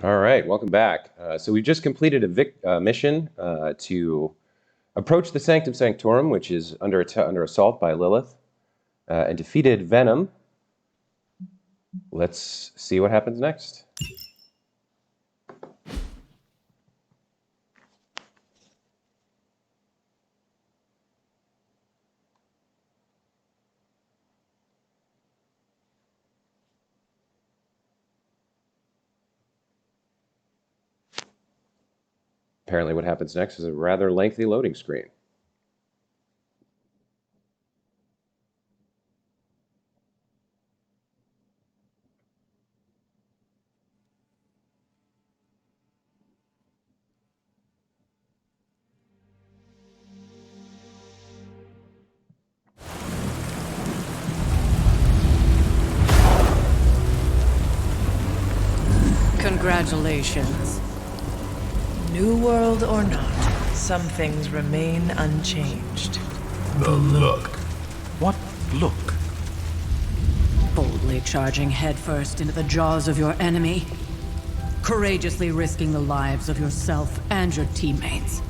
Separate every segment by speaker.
Speaker 1: All right, welcome back. So we've just completed a mission to approach the Sanctum Sanctorum, which is under assault by Lilith, and defeated Venom. Let's see what happens next. Apparently what happens next is a rather lengthy loading screen.
Speaker 2: Congratulations.
Speaker 3: New world or not, some things remain unchanged.
Speaker 4: The look. What look?
Speaker 2: Boldly charging headfirst into the jaws of your enemy. Courageously risking the lives of yourself and your teammates.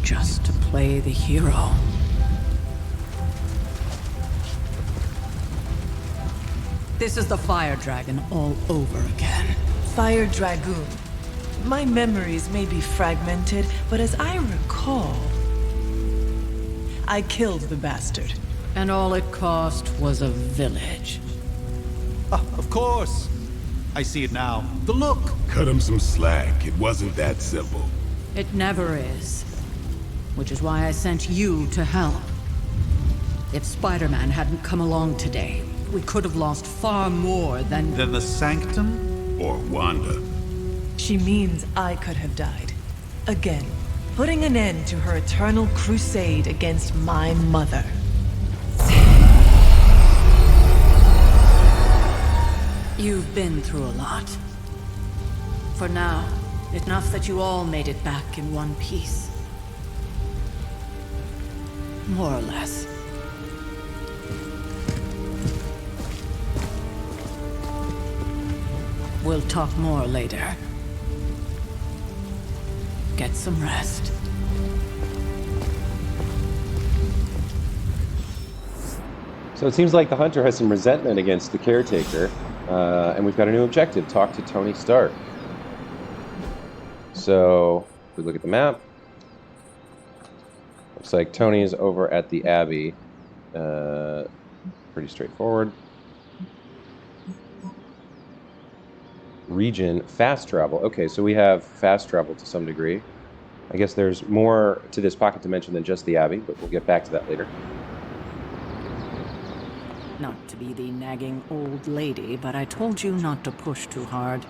Speaker 2: Just to play the hero. This is the Fire Dragon all over again.
Speaker 3: Fire Dragoon. My memories may be fragmented, but as I recall, I killed the bastard.
Speaker 2: And all it cost was a village.
Speaker 4: Of course. I see it now. The look.
Speaker 5: Cut him some slack. It wasn't that simple.
Speaker 2: It never is. Which is why I sent you to help. If Spider-Man hadn't come along today, we could have lost far more than...
Speaker 4: Then the Sanctum?
Speaker 5: Or Wanda.
Speaker 3: She means I could have died. Again, putting an end to her eternal crusade against my mother.
Speaker 2: You've been through a lot. For now, enough that you all made it back in one piece. More or less. We'll talk more later. Get some rest.
Speaker 1: So it seems like the Hunter has some resentment against the Caretaker, and we've got a new objective, talk to Tony Stark. So, if we look at the map, looks like Tony's over at the Abbey. Pretty straightforward. Region, fast travel. Okay, so we have fast travel to some degree. I guess there's more to this pocket dimension than just the Abbey, but we'll get back to that later.
Speaker 2: Not to be the nagging old lady, but I told you not to push too hard.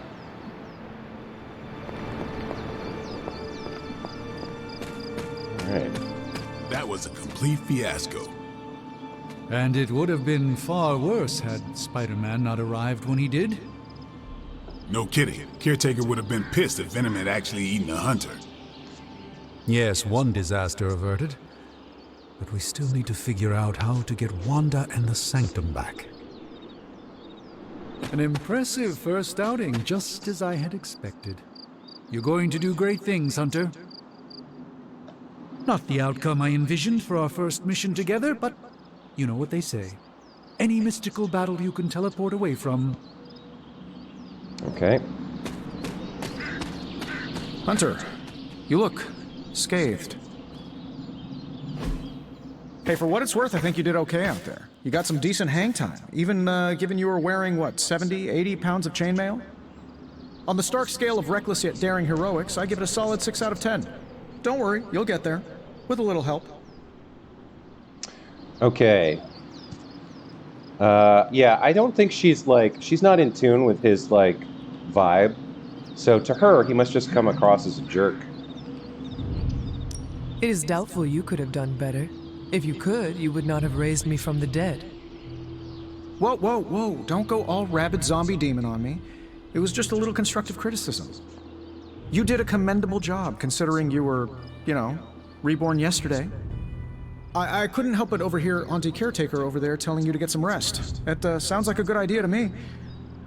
Speaker 1: All right.
Speaker 5: That was a complete fiasco.
Speaker 6: And it would have been far worse had Spider-Man not arrived when he did.
Speaker 5: No kidding. Caretaker would have been pissed if Venom had actually eaten a Hunter.
Speaker 6: Yes, one disaster averted. But we still need to figure out how to get Wanda and the Sanctum back. An impressive first outing, just as I had expected. You're going to do great things, Hunter. Not the outcome I envisioned for our first mission together, but you know what they say. Any mystical battle you can teleport away from.
Speaker 1: Okay.
Speaker 7: Hunter, you look scathed. Hey, for what it's worth, I think you did okay out there. You got some decent hang time, even given you were wearing, what, 70, 80 pounds of chainmail? On the Stark scale of reckless yet daring heroics, I give it a solid 6 out of 10. Don't worry, you'll get there. With a little help.
Speaker 1: Okay. Yeah, I don't think she's not in tune with his, vibe. So to her, he must just come across as a jerk.
Speaker 8: It is doubtful you could have done better. If you could, you would not have raised me from the dead.
Speaker 7: Whoa, whoa, whoa, don't go all rabid zombie demon on me. It was just a little constructive criticism. You did a commendable job, considering you were, reborn yesterday. I couldn't help but overhear Auntie Caretaker over there telling you to get some rest. It sounds like a good idea to me.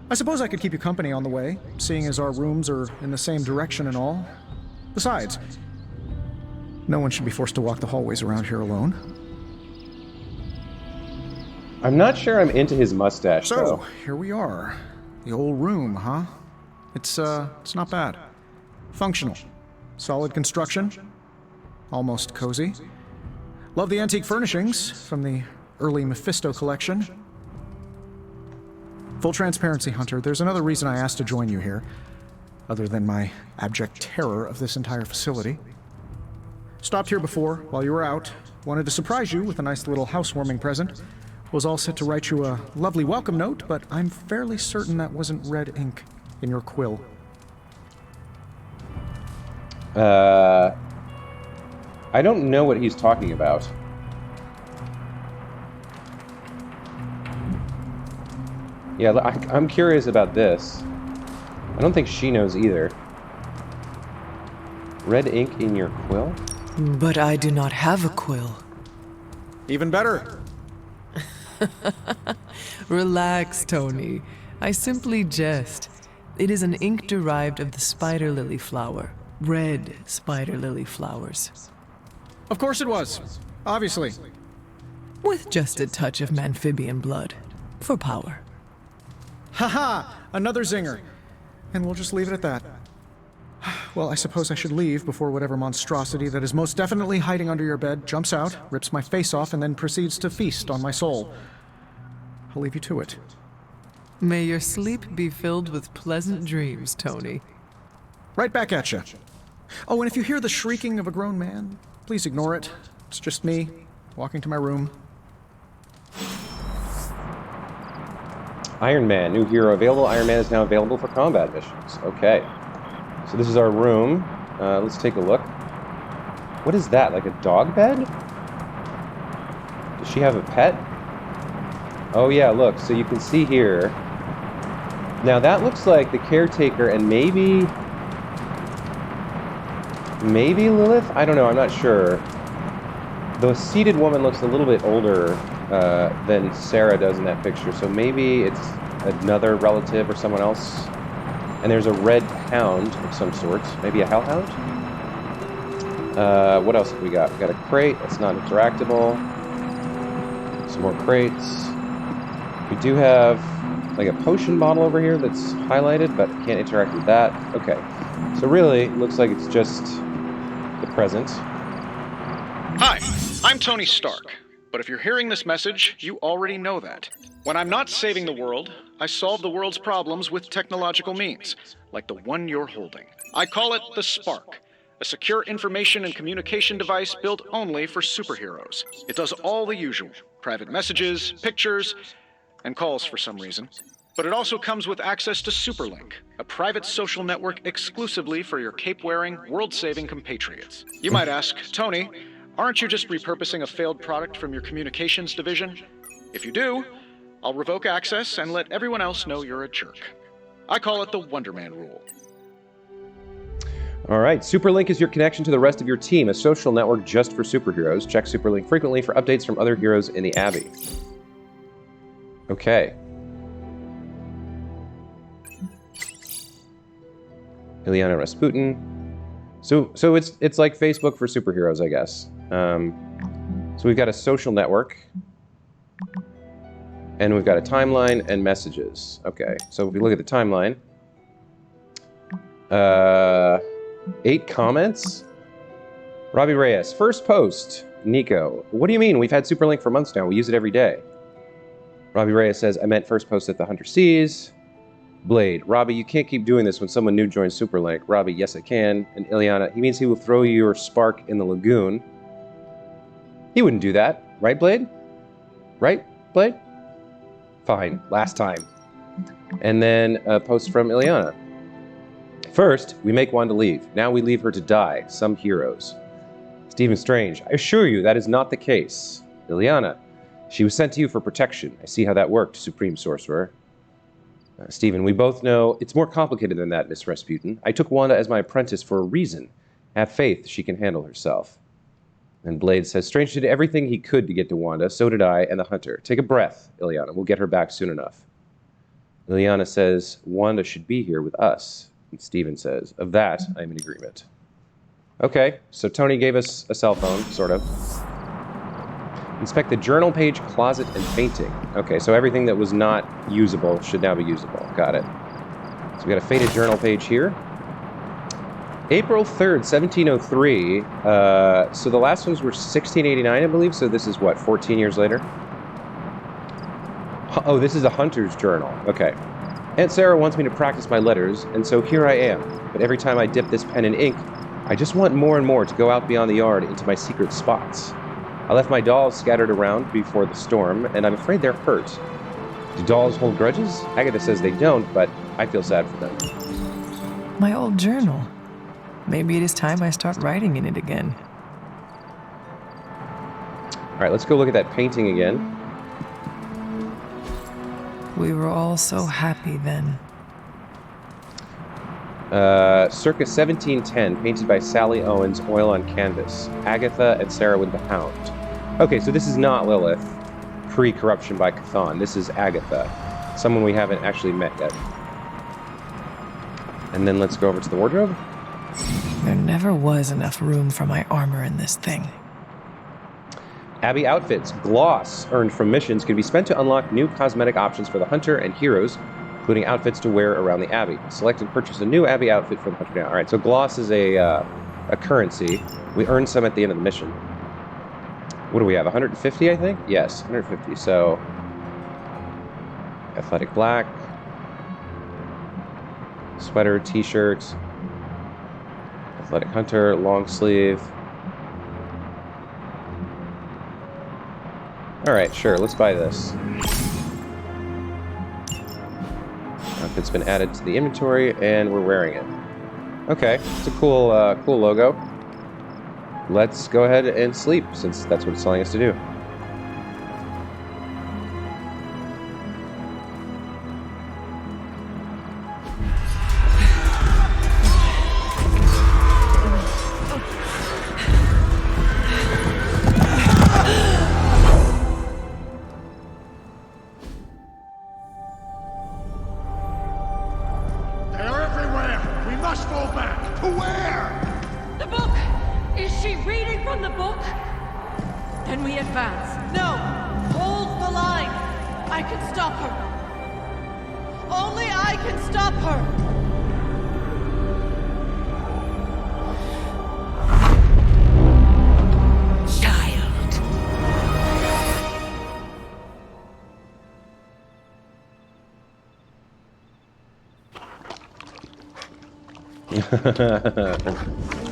Speaker 7: I suppose I could keep you company on the way, seeing as our rooms are in the same direction and all. Besides, no one should be forced to walk the hallways around here alone.
Speaker 1: I'm not sure I'm into his mustache,
Speaker 7: So,
Speaker 1: though.
Speaker 7: here we are. The old room, huh? It's not bad. Functional. Solid construction. Almost cozy. Love the antique furnishings from the early Mephisto collection. Full transparency, Hunter, there's another reason I asked to join you here, other than my abject terror of this entire facility. Stopped here before, while you were out. Wanted to surprise you with a nice little housewarming present. Was all set to write you a lovely welcome note, but I'm fairly certain that wasn't red ink in your quill.
Speaker 1: I don't know what he's talking about. Yeah, I'm curious about this. I don't think she knows either. Red ink in your quill?
Speaker 8: But I do not have a quill.
Speaker 7: Even better.
Speaker 8: Relax, Tony. I simply jest. It is an ink derived of the spider lily flower. Red spider lily flowers.
Speaker 7: Of course it was. Obviously.
Speaker 8: With just a touch of amphibian blood. For power.
Speaker 7: Haha! Another zinger. And we'll just leave it at that. Well, I suppose I should leave before whatever monstrosity that is most definitely hiding under your bed jumps out, rips my face off, and then proceeds to feast on my soul. I'll leave you to it.
Speaker 8: May your sleep be filled with pleasant dreams, Tony.
Speaker 7: Right back at you. Oh, and if you hear the shrieking of a grown man, please ignore it. It's just me, walking to my room.
Speaker 1: Iron Man, new hero available. Iron Man is now available for combat missions. Okay. So this is our room. Let's take a look. What is that? Like a dog bed? Does she have a pet? Oh yeah, look. So you can see here. Now that looks like the caretaker and maybe Lilith? I don't know. I'm not sure. The seated woman looks a little bit older than Sarah does in that picture. So maybe it's another relative or someone else. And there's a red hound of some sort. Maybe a hellhound? What else have we got? We got a crate that's not interactable. Some more crates. We do have like a potion bottle over here that's highlighted, but can't interact with that. Okay. So really, it looks like it's just the present.
Speaker 7: Hi, I'm Tony Stark. But if you're hearing this message, you already know that. When I'm not saving the world, I solve the world's problems with technological means, like the one you're holding. I call it the Spark, a secure information and communication device built only for superheroes. It does all the usual, private messages, pictures, and calls for some reason. But it also comes with access to Superlink, a private social network exclusively for your cape-wearing, world-saving compatriots. You might ask, Tony, aren't you just repurposing a failed product from your communications division? If you do, I'll revoke access and let everyone else know you're a jerk. I call it the Wonder Man rule.
Speaker 1: All right, Superlink is your connection to the rest of your team, a social network just for superheroes. Check Superlink frequently for updates from other heroes in the Abbey. Okay. Ilyana Rasputin. So it's like Facebook for superheroes, I guess. So we've got a social network. And we've got a timeline and messages. Okay, so if we look at the timeline, 8 comments. Robbie Reyes, first post. Nico, what do you mean? We've had Superlink for months now. We use it every day. Robbie Reyes says, I meant first post at the Hunter Seas. Blade, Robbie, you can't keep doing this when someone new joins Superlink. Robbie, yes, I can. And Ilyana, he means he will throw your spark in the lagoon. He wouldn't do that, right, Blade? Right, Blade? Fine, last time. And then a post from Ilyana. First, we make Wanda leave. Now we leave her to die. Some heroes. Stephen Strange, I assure you that is not the case. Ilyana, she was sent to you for protection. I see how that worked, Supreme Sorcerer. Stephen, we both know it's more complicated than that, Miss Rasputin. I took Wanda as my apprentice for a reason. Have faith she can handle herself. And Blade says, Strange did everything he could to get to Wanda. So did I and the Hunter. Take a breath, Ilyana. We'll get her back soon enough. Liliana says, Wanda should be here with us. And Steven says, of that, I'm in agreement. Okay, so Tony gave us a cell phone, sort of. Inspect the journal page, closet, and painting. Okay, so everything that was not usable should now be usable. Got it. So we got a faded journal page here. April 3rd, 1703. So the last ones were 1689, I believe. So this is what, 14 years later? Oh, this is a hunter's journal. Okay. Aunt Sarah wants me to practice my letters, and so here I am. But every time I dip this pen in ink, I just want more and more to go out beyond the yard into my secret spots. I left my dolls scattered around before the storm, and I'm afraid they're hurt. Do dolls hold grudges? Agatha says they don't, but I feel sad for them.
Speaker 8: My old journal. Maybe it is time I start writing in it again.
Speaker 1: All right, let's go look at that painting again.
Speaker 8: We were all so happy then.
Speaker 1: Circa 1710, painted by Sally Owens, oil on canvas. Agatha and Sarah with the Hound. Okay, so this is not Lilith, pre-corruption by Chthon. This is Agatha, someone we haven't actually met yet. And then let's go over to the wardrobe.
Speaker 8: There never was enough room for my armor in this thing.
Speaker 1: Abbey outfits. Gloss earned from missions can be spent to unlock new cosmetic options for the hunter and heroes, including outfits to wear around the Abbey. Select and purchase a new Abbey outfit for the hunter now. All right, so gloss is a currency. We earn some at the end of the mission. What do we have, 150, I think? Yes, 150. So, athletic black, sweater, t-shirt, athletic hunter, long sleeve. All right, sure, let's buy this. Outfit's been added to the inventory, and we're wearing it. Okay, it's a cool, cool logo. Let's go ahead and sleep, since that's what it's telling us to do.
Speaker 9: They're everywhere! We must go back! To where?
Speaker 10: The book! Is she reading from the book? Then we advance.
Speaker 3: No! Hold the line! I can stop her! Only I can stop her!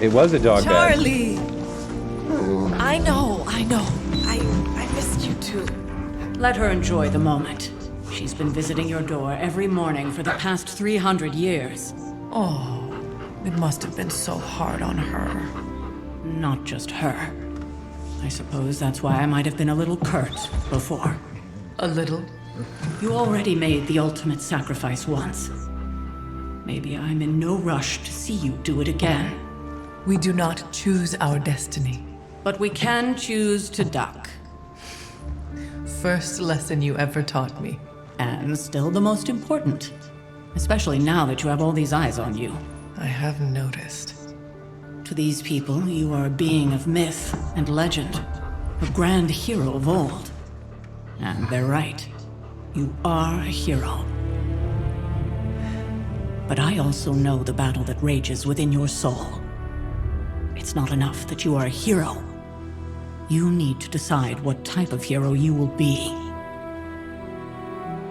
Speaker 1: It was a dog bag.
Speaker 3: Charlie! I know. I missed you too.
Speaker 2: Let her enjoy the moment. She's been visiting your door every morning for the past 300 years.
Speaker 8: Oh, it must have been so hard on her.
Speaker 2: Not just her. I suppose that's why I might have been a little curt before.
Speaker 8: A little?
Speaker 2: You already made the ultimate sacrifice once. Maybe I'm in no rush to see you do it again.
Speaker 8: We do not choose our destiny.
Speaker 2: But we can choose to duck.
Speaker 8: First lesson you ever taught me.
Speaker 2: And still the most important. Especially now that you have all these eyes on you.
Speaker 8: I have noticed.
Speaker 2: To these people, you are a being of myth and legend. A grand hero of old. And they're right. You are a hero. But I also know the battle that rages within your soul. It's not enough that you are a hero. You need to decide what type of hero you will be.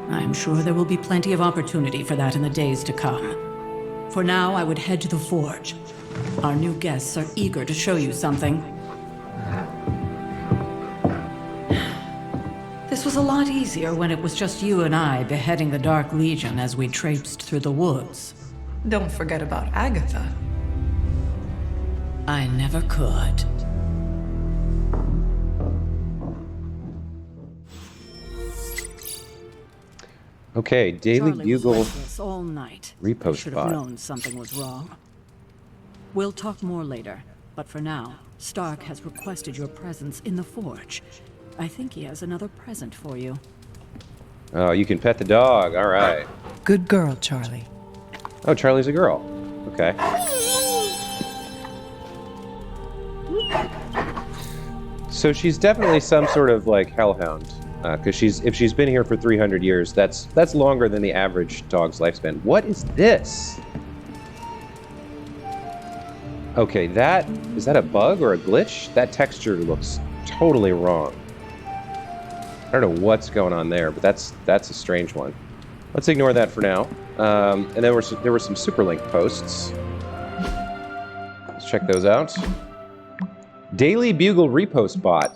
Speaker 2: I'm sure there will be plenty of opportunity for that in the days to come. For now, I would head to the forge. Our new guests are eager to show you something. This was a lot easier when it was just you and I beheading the Dark Legion as we traipsed through the woods.
Speaker 8: Don't forget about Agatha.
Speaker 2: I never could.
Speaker 1: Okay, Daily
Speaker 2: Charlie
Speaker 1: Bugle
Speaker 2: was like this all night.
Speaker 1: repost
Speaker 2: I should
Speaker 1: bot.
Speaker 2: have known something was wrong. We'll talk more later, but for now, Stark has requested your presence in the forge. I think he has another present for you.
Speaker 1: Oh, you can pet the dog. All right.
Speaker 8: Good girl, Charlie.
Speaker 1: Oh, Charlie's a girl. Okay. So she's definitely some sort of like hellhound, because if she's been here for 300 years, that's longer than the average dog's lifespan. What is this? Okay, is that a bug or a glitch? That texture looks totally wrong. I don't know what's going on there, but that's a strange one. Let's ignore that for now. And then there were some Superlink posts. Let's check those out. Daily Bugle repost bot.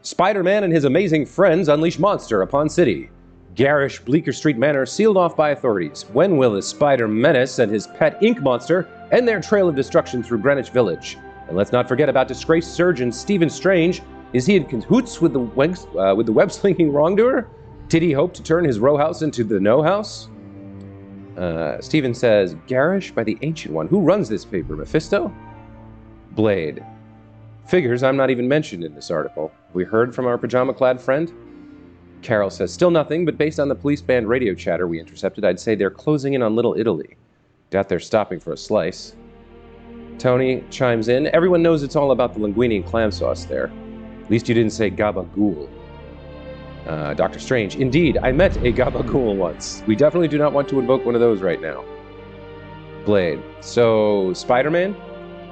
Speaker 1: Spider-Man and his amazing friends unleash monster upon city. Garish Bleecker Street Manor sealed off by authorities. When will the Spider Menace and his pet ink monster end their trail of destruction through Greenwich Village? And let's not forget about disgraced surgeon Stephen Strange. Is he in cahoots with the web-slinging wrongdoer? Did he hope to turn his row house into the no house? Stephen says, Garish by the Ancient One. Who runs this paper, Mephisto? Blade. Figures I'm not even mentioned in this article. We heard from our pajama-clad friend? Carol says, still nothing, but based on the police band radio chatter we intercepted, I'd say they're closing in on Little Italy. Doubt they're stopping for a slice. Tony chimes in, everyone knows it's all about the linguine and clam sauce there. At least you didn't say GABBA GHOUL. Dr. Strange, indeed, I met a GABBA GHOUL once. We definitely do not want to invoke one of those right now. Blade, so Spider-Man?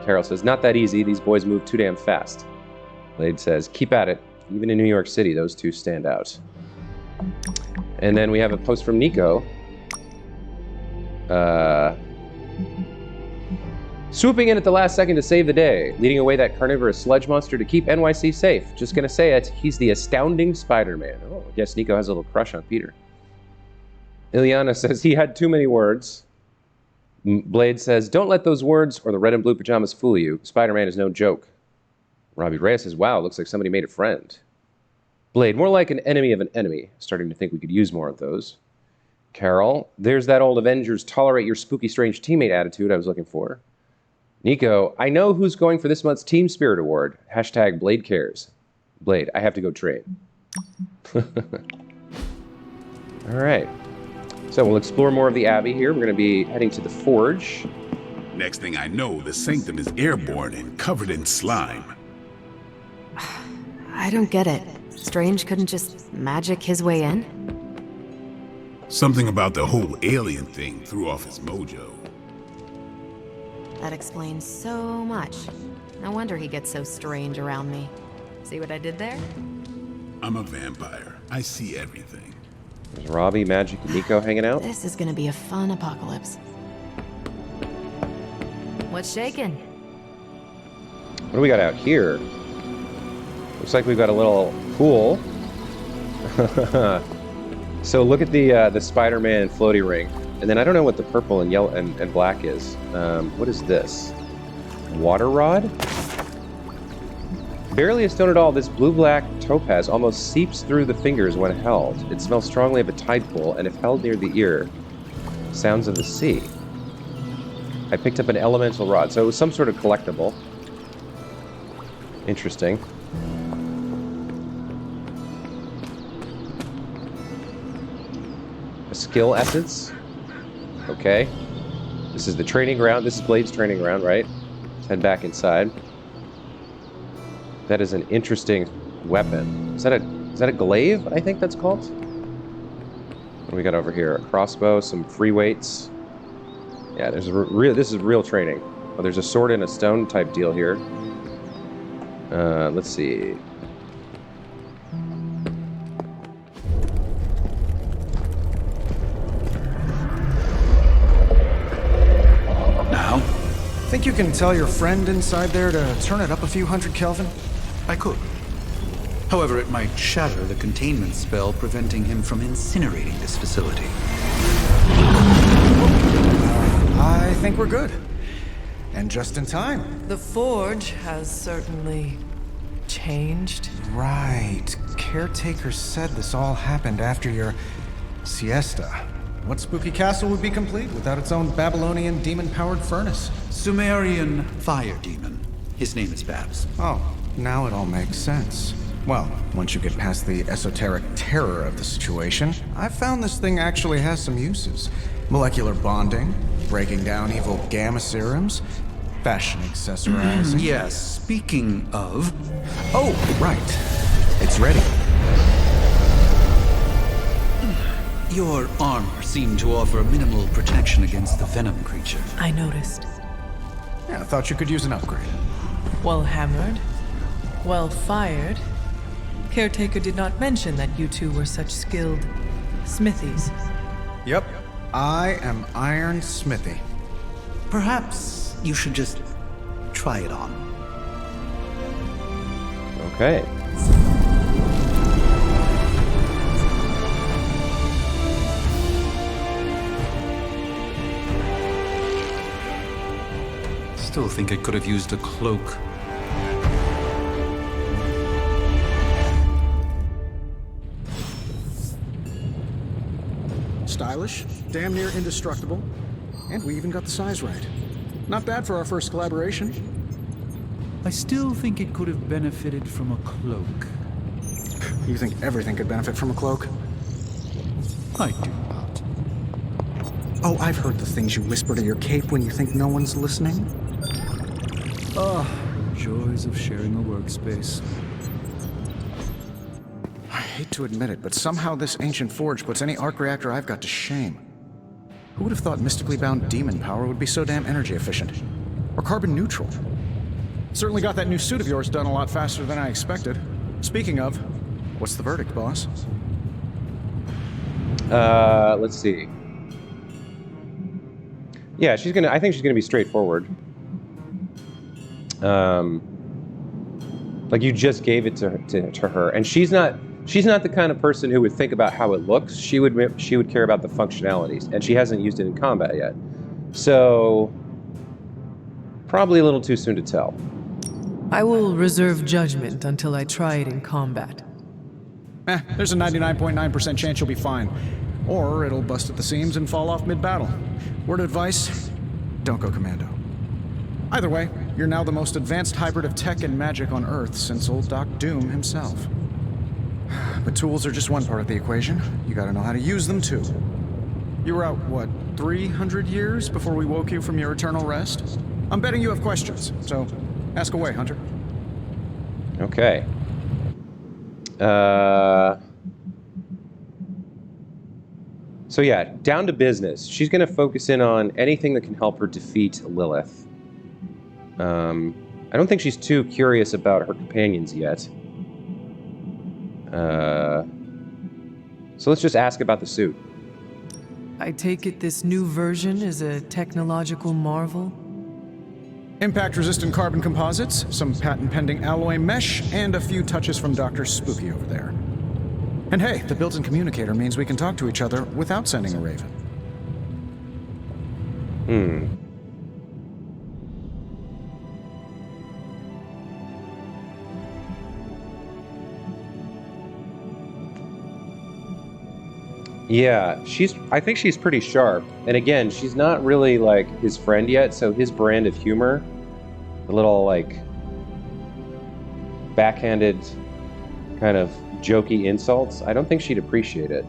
Speaker 1: Carol says, not that easy, these boys move too damn fast. Blade says, keep at it. Even in New York City, those two stand out. And then we have a post from Nico. Swooping in at the last second to save the day, leading away that carnivorous sludge monster to keep NYC safe. Just gonna say it, he's the astounding Spider-Man. Oh, I guess Nico has a little crush on Peter. Ileana says he had too many words. Blade says, don't let those words or the red and blue pajamas fool you. Spider-Man is no joke. Robbie Reyes says, wow, looks like somebody made a friend. Blade, more like an enemy of an enemy. Starting to think we could use more of those. Carol, there's that old Avengers tolerate your spooky strange teammate attitude I was looking for. Nico, I know who's going for this month's Team Spirit Award. Hashtag Blade cares. Blade, I have to go train. All right. So we'll explore more of the Abbey here. We're going to be heading to the Forge.
Speaker 5: Next thing I know, the Sanctum is airborne and covered in slime.
Speaker 11: I don't get it. Strange couldn't just magic his way in?
Speaker 5: Something about the whole alien thing threw off his mojo.
Speaker 11: That explains so much. No wonder he gets so strange around me. See what I did there?
Speaker 5: I'm a vampire. I see everything.
Speaker 1: There's Robbie, Magic, and Nico hanging out.
Speaker 11: This is gonna be a fun apocalypse. What's shaking?
Speaker 1: What do we got out here? Looks like we've got a little pool. So look at the Spider-Man floaty ring. And then I don't know what the purple and yellow and black is. What is this? Water rod? Barely a stone at all, this blue-black topaz almost seeps through the fingers when held. It smells strongly of a tide pool, and if held near the ear, sounds of the sea. I picked up an elemental rod, so it was some sort of collectible. Interesting. A skill essence. Okay. This is the training ground. This is Blade's training ground, right? Let's head back inside. That is an interesting weapon. Is that a glaive? I think that's called. What do we got over here? A crossbow, some free weights. Yeah, this is real training. Oh, there's a sword and a stone type deal here. Let's see.
Speaker 4: Now?
Speaker 7: Think you can tell your friend inside there to turn it up a few hundred Kelvin?
Speaker 4: I could. However, it might shatter the containment spell preventing him from incinerating this facility.
Speaker 7: I think we're good. And just in time.
Speaker 8: The Forge has certainly changed.
Speaker 7: Right. Caretaker said this all happened after your siesta. What spooky castle would be complete without its own Babylonian demon-powered furnace?
Speaker 4: Sumerian fire demon. His name is Babs.
Speaker 7: Oh, now it all makes sense. Well, once you get past the esoteric terror of the situation, I've found this thing actually has some uses. Molecular bonding, breaking down evil gamma serums, fashion accessorizing.
Speaker 4: Yes, speaking of...
Speaker 7: Oh, right. It's ready.
Speaker 4: Your armor seemed to offer minimal protection against the Venom creature.
Speaker 8: I noticed.
Speaker 7: Yeah, I thought you could use an upgrade.
Speaker 8: Well hammered. Well fired. Caretaker did not mention that you two were such skilled smithies.
Speaker 7: Yep. I am Iron Smithy.
Speaker 4: Perhaps you should just try it on.
Speaker 1: Okay.
Speaker 4: Still think I could have used a cloak.
Speaker 7: Stylish, damn near indestructible, and we even got the size right. Not bad for our first collaboration.
Speaker 6: I still think it could have benefited from a cloak.
Speaker 7: You think everything could benefit from a cloak?
Speaker 6: I do not.
Speaker 7: Oh, I've heard the things you whisper to your cape when you think no one's listening.
Speaker 6: Joys of sharing a workspace.
Speaker 7: I hate to admit it, but somehow this ancient forge puts any arc reactor I've got to shame. Who would have thought mystically bound demon power would be so damn energy efficient? Or carbon neutral? Certainly got that new suit of yours done a lot faster than I expected. Speaking of, what's the verdict, boss?
Speaker 1: Let's see. Yeah, I think she's gonna be straightforward. Like you just gave it to her, and she's not the kind of person who would think about how it looks. She would care about the functionalities, and she hasn't used it in combat yet. So probably a little too soon to tell.
Speaker 8: I will reserve judgment until I try it in combat.
Speaker 7: There's a 99.9% chance you'll be fine. Or it'll bust at the seams and fall off mid-battle. Word of advice, don't go commando. Either way, you're now the most advanced hybrid of tech and magic on Earth since old Doc Doom himself. But tools are just one part of the equation. You gotta know how to use them too. You were out, what, 300 years before we woke you from your eternal rest? I'm betting you have questions, so ask away, Hunter.
Speaker 1: Okay. So yeah, down to business. She's going to focus in on anything that can help her defeat Lilith. I don't think she's too curious about her companions yet. So let's just ask about the suit.
Speaker 8: I take it this new version is a technological marvel?
Speaker 7: Impact-resistant carbon composites, some patent-pending alloy mesh, and a few touches from Dr. Spooky over there. And hey, the built-in communicator means we can talk to each other without sending a raven.
Speaker 1: Yeah, I think she's pretty sharp. And again, she's not really like his friend yet, so his brand of humor, the little like backhanded kind of jokey insults, I don't think she'd appreciate it.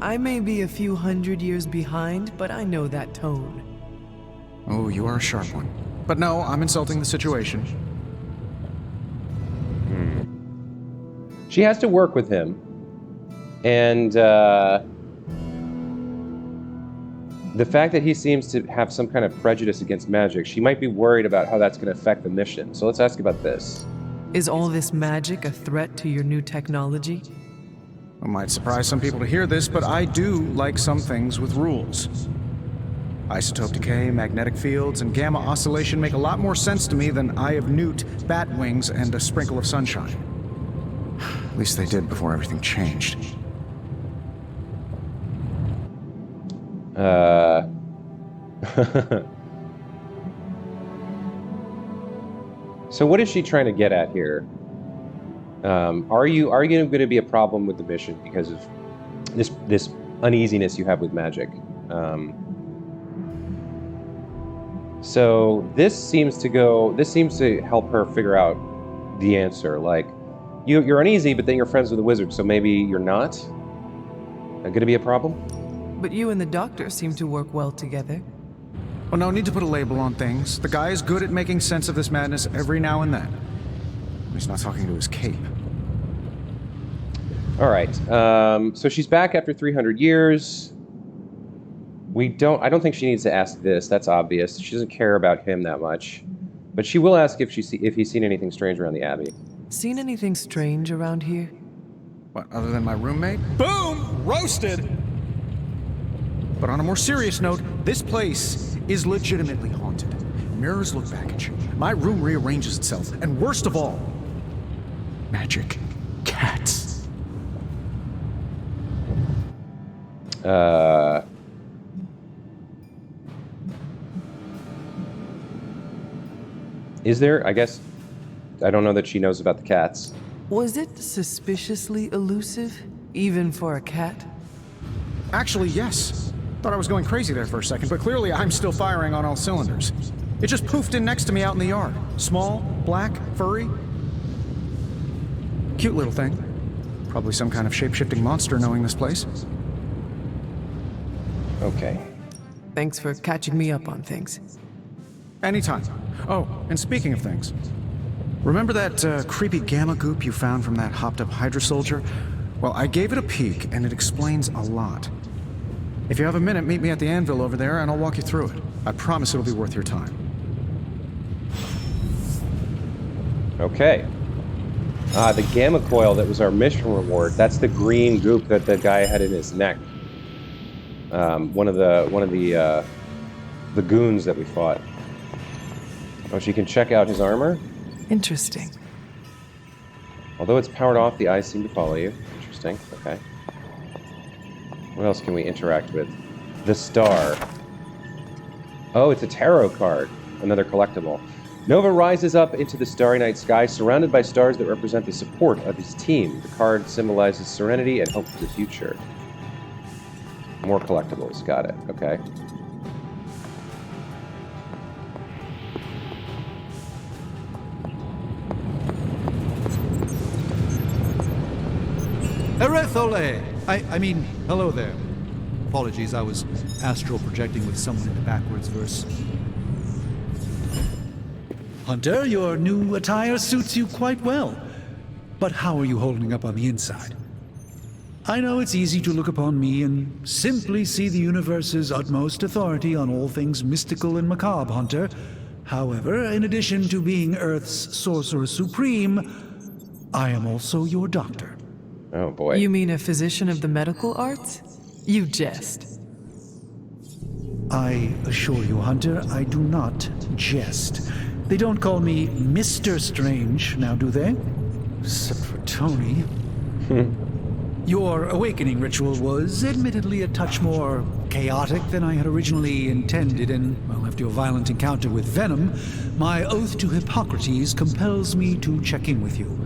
Speaker 8: I may be a few hundred years behind, but I know that tone.
Speaker 7: Oh, you are a sharp one. But no, I'm insulting the situation.
Speaker 1: She has to work with him. And the fact that he seems to have some kind of prejudice against magic, she might be worried about how that's going to affect the mission. So let's ask about this.
Speaker 8: Is all this magic a threat to your new technology?
Speaker 7: It might surprise some people to hear this, but I do like some things with rules. Isotope decay, magnetic fields, and gamma oscillation make a lot more sense to me than Eye of Newt, bat wings, and a sprinkle of sunshine. At least they did before everything changed.
Speaker 1: So what is she trying to get at here? Are you going to be a problem with the mission because of this uneasiness you have with magic? So this seems to help her figure out the answer. Like, You're uneasy, but then you're friends with the wizard, so maybe you're not? Going to be a problem?
Speaker 8: But you and the doctor seem to work well together.
Speaker 7: Well, no need to put a label on things. The guy is good at making sense of this madness every now and then. He's not talking to his cape.
Speaker 1: All right. So she's back after 300 years. I don't think she needs to ask this. That's obvious. She doesn't care about him that much. But she will ask if he's seen anything strange around the Abbey.
Speaker 8: Seen anything strange around here?
Speaker 7: What, other than my roommate? Boom! Roasted! But on a more serious note, this place is legitimately haunted. Mirrors look back at you. My room rearranges itself. And worst of all, magic cats.
Speaker 1: Is there? I guess I don't know that she knows about the cats.
Speaker 8: Was it suspiciously elusive, even for a cat?
Speaker 7: Actually, yes. Thought I was going crazy there for a second, but clearly I'm still firing on all cylinders. It just poofed in next to me out in the yard. Small, black, furry. Cute little thing. Probably some kind of shape-shifting monster knowing this place.
Speaker 1: Okay.
Speaker 8: Thanks for catching me up on things.
Speaker 7: Anytime. Oh, and speaking of things, remember that creepy gamma goop you found from that hopped-up Hydra soldier? Well, I gave it a peek, and it explains a lot. If you have a minute, meet me at the anvil over there, and I'll walk you through it. I promise it'll be worth your time.
Speaker 1: Okay. The gamma coil that was our mission reward. That's the green goop that the guy had in his neck. One of the goons that we fought. Oh, she can check out his armor?
Speaker 8: Interesting.
Speaker 1: Although it's powered off, the eyes seem to follow you. Interesting. Okay. What else can we interact with? The star. Oh, it's a tarot card. Another collectible. Nova rises up into the starry night sky, surrounded by stars that represent the support of his team. The card symbolizes serenity and hope for the future. More collectibles. Got it. Okay.
Speaker 4: Erethole! I mean, hello there. Apologies, I was astral projecting with someone in the backwards verse. Hunter, your new attire suits you quite well. But how are you holding up on the inside? I know it's easy to look upon me and simply see the universe's utmost authority on all things mystical and macabre, Hunter. However, in addition to being Earth's sorcerer supreme, I am also your doctor.
Speaker 1: Oh boy.
Speaker 8: You mean a physician of the medical arts? You jest.
Speaker 4: I assure you, Hunter, I do not jest. They don't call me Mr. Strange, now do they? Except for Tony. Your awakening ritual was admittedly a touch more chaotic than I had originally intended, and, well, after your violent encounter with Venom, my oath to Hippocrates compels me to check in with you.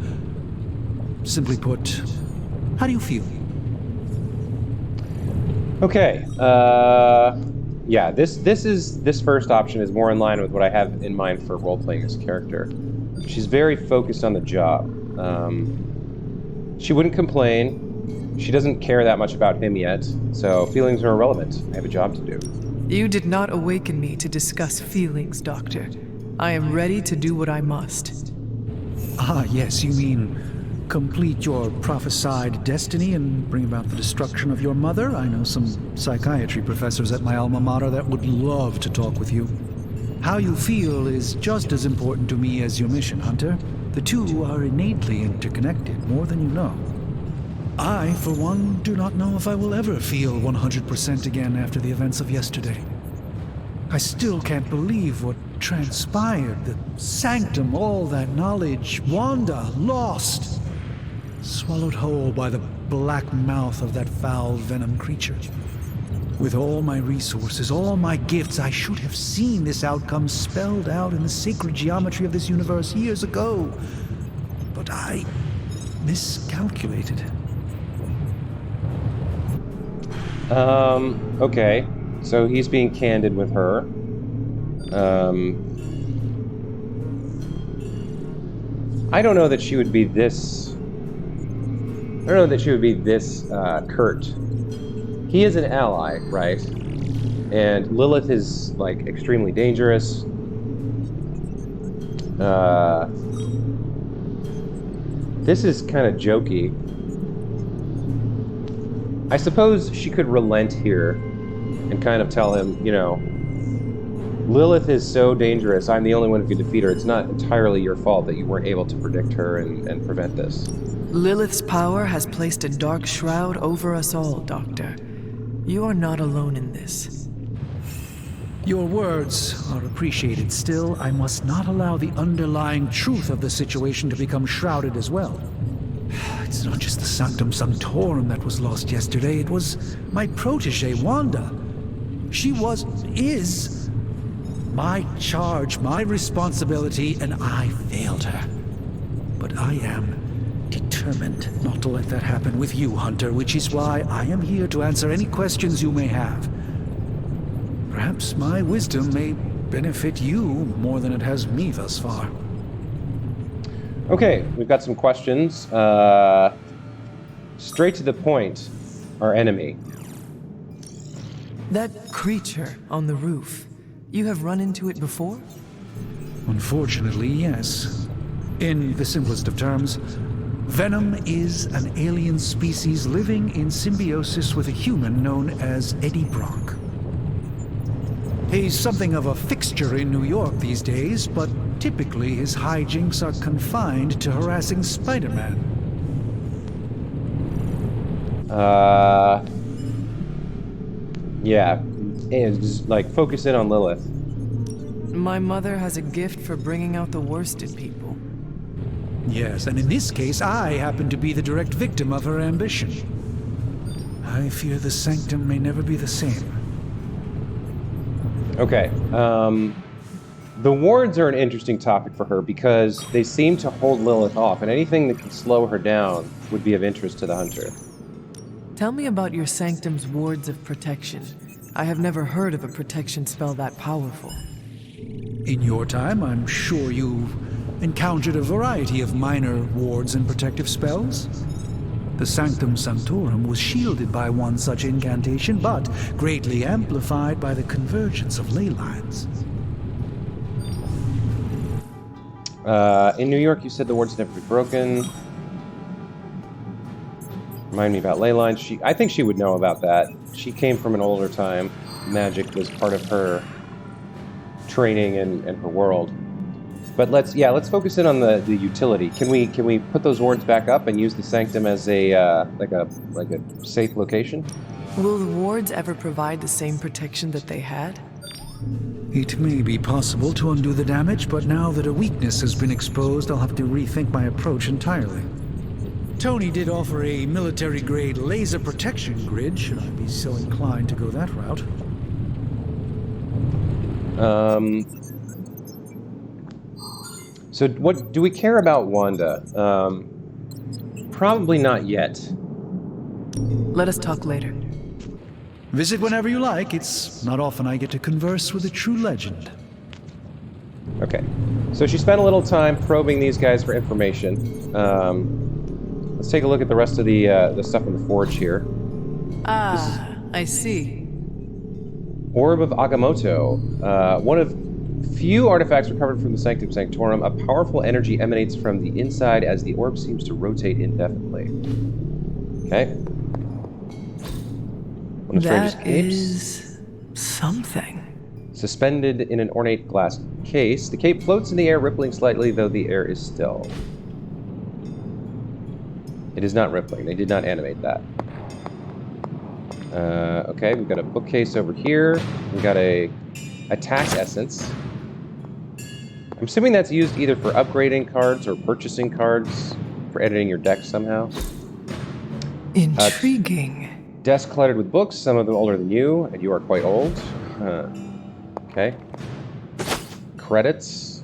Speaker 4: Simply put, how do you feel?
Speaker 1: Okay. Yeah, this first option is more in line with what I have in mind for role-playing this character. She's very focused on the job. She wouldn't complain. She doesn't care that much about him yet, so feelings are irrelevant. I have a job to do.
Speaker 8: You did not awaken me to discuss feelings, Doctor. I am ready to do what I must.
Speaker 4: Ah, yes, you mean complete your prophesied destiny and bring about the destruction of your mother? I know some psychiatry professors at my alma mater that would love to talk with you. How you feel is just as important to me as your mission, Hunter. The two are innately interconnected, more than you know. I, for one, do not know if I will ever feel 100% again after the events of yesterday. I still can't believe what transpired. The Sanctum, all that knowledge, Wanda, lost. Swallowed whole by the black mouth of that foul Venom creature. With all my resources, all my gifts, I should have seen this outcome spelled out in the sacred geometry of this universe years ago. But I miscalculated.
Speaker 1: Okay. So he's being candid with her. I don't know that she would be this I don't know that she would be this curt. He is an ally, right? And Lilith is, like, extremely dangerous. This is kind of jokey. I suppose she could relent here and kind of tell him, you know, Lilith is so dangerous, I'm the only one who can defeat her. It's not entirely your fault that you weren't able to predict her and prevent this.
Speaker 8: Lilith's power has placed a dark shroud over us all, Doctor. You are not alone in this.
Speaker 4: Your words are appreciated. Still, I must not allow the underlying truth of the situation to become shrouded as well. It's not just the Sanctum Sanctorum that was lost yesterday. It was my protege, Wanda. She is my charge, my responsibility, and I failed her. But I am determined not to let that happen with you, Hunter, which is why I am here to answer any questions you may have. Perhaps my wisdom may benefit you more than it has me thus far.
Speaker 1: Okay, we've got some questions. Straight to the point, our enemy.
Speaker 8: That creature on the roof, you have run into it before?
Speaker 4: Unfortunately, yes. In the simplest of terms, Venom is an alien species living in symbiosis with a human known as Eddie Brock. He's something of a fixture in New York these days, but typically his hijinks are confined to harassing Spider-Man.
Speaker 1: Yeah, and just, like, focus in on Lilith.
Speaker 8: My mother has a gift for bringing out the worst in people.
Speaker 4: Yes, and in this case, I happen to be the direct victim of her ambition. I fear the Sanctum may never be the same.
Speaker 1: Okay, the wards are an interesting topic for her because they seem to hold Lilith off, and anything that can slow her down would be of interest to the Hunter.
Speaker 8: Tell me about your Sanctum's wards of protection. I have never heard of a protection spell that powerful.
Speaker 4: In your time, I'm sure you've encountered a variety of minor wards and protective spells. The Sanctum Sanctorum was shielded by one such incantation, but greatly amplified by the convergence of ley lines.
Speaker 1: In New York, you said the wards never be broken. Remind me about ley lines. I think she would know about that. She came from an older time. Magic was part of her training and her world. But let's focus in on the utility. Can we put those wards back up and use the Sanctum as a like a safe location?
Speaker 8: Will the wards ever provide the same protection that they had?
Speaker 4: It may be possible to undo the damage, but now that a weakness has been exposed, I'll have to rethink my approach entirely. Tony did offer a military-grade laser protection grid, should I be so inclined to go that route.
Speaker 1: So what do we care about Wanda? Probably not yet.
Speaker 8: Let us talk later.
Speaker 4: Visit whenever you like. It's not often I get to converse with a true legend.
Speaker 1: Okay. So she spent a little time probing these guys for information. Let's take a look at the rest of the stuff in the forge here.
Speaker 8: I see.
Speaker 1: Orb of Agamotto. One of few artifacts recovered from the Sanctum Sanctorum. A powerful energy emanates from the inside as the orb seems to rotate indefinitely. Okay. One of Strange's capes.
Speaker 8: Is something.
Speaker 1: Suspended in an ornate glass case. The cape floats in the air, rippling slightly, though the air is still. It is not rippling. They did not animate that. Okay, we've got a bookcase over here. We've got a attack essence. I'm assuming that's used either for upgrading cards or purchasing cards for editing your deck somehow.
Speaker 8: Intriguing.
Speaker 1: Desk cluttered with books, some of them older than you, and you are quite old. Okay. Credits.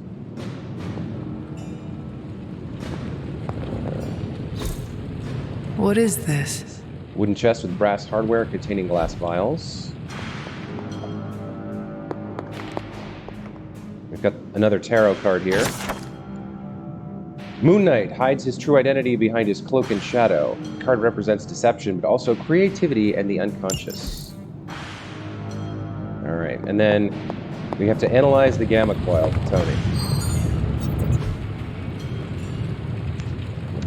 Speaker 8: What is this?
Speaker 1: Wooden chest with brass hardware containing glass vials. We've got another tarot card here. Moon Knight hides his true identity behind his cloak and shadow. The card represents deception, but also creativity and the unconscious. All right, and then we have to analyze the gamma coil for Tony.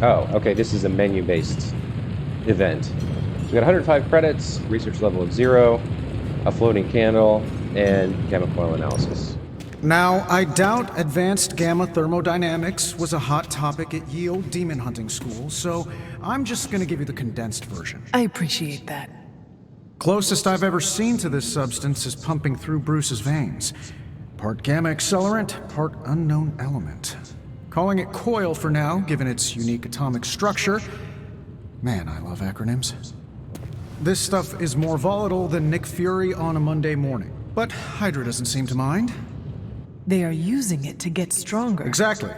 Speaker 1: Oh, okay, this is a menu-based event. So we got 105 credits, research level of 0, a floating candle, and gamma coil analysis.
Speaker 7: Now, I doubt advanced gamma thermodynamics was a hot topic at Ye Olde Demon Hunting School, so I'm just gonna give you the condensed version.
Speaker 8: I appreciate that.
Speaker 7: Closest I've ever seen to this substance is pumping through Bruce's veins. Part gamma accelerant, part unknown element. Calling it coil for now, given its unique atomic structure. Man, I love acronyms. This stuff is more volatile than Nick Fury on a Monday morning, but Hydra doesn't seem to mind.
Speaker 8: They are using it to get stronger.
Speaker 7: Exactly.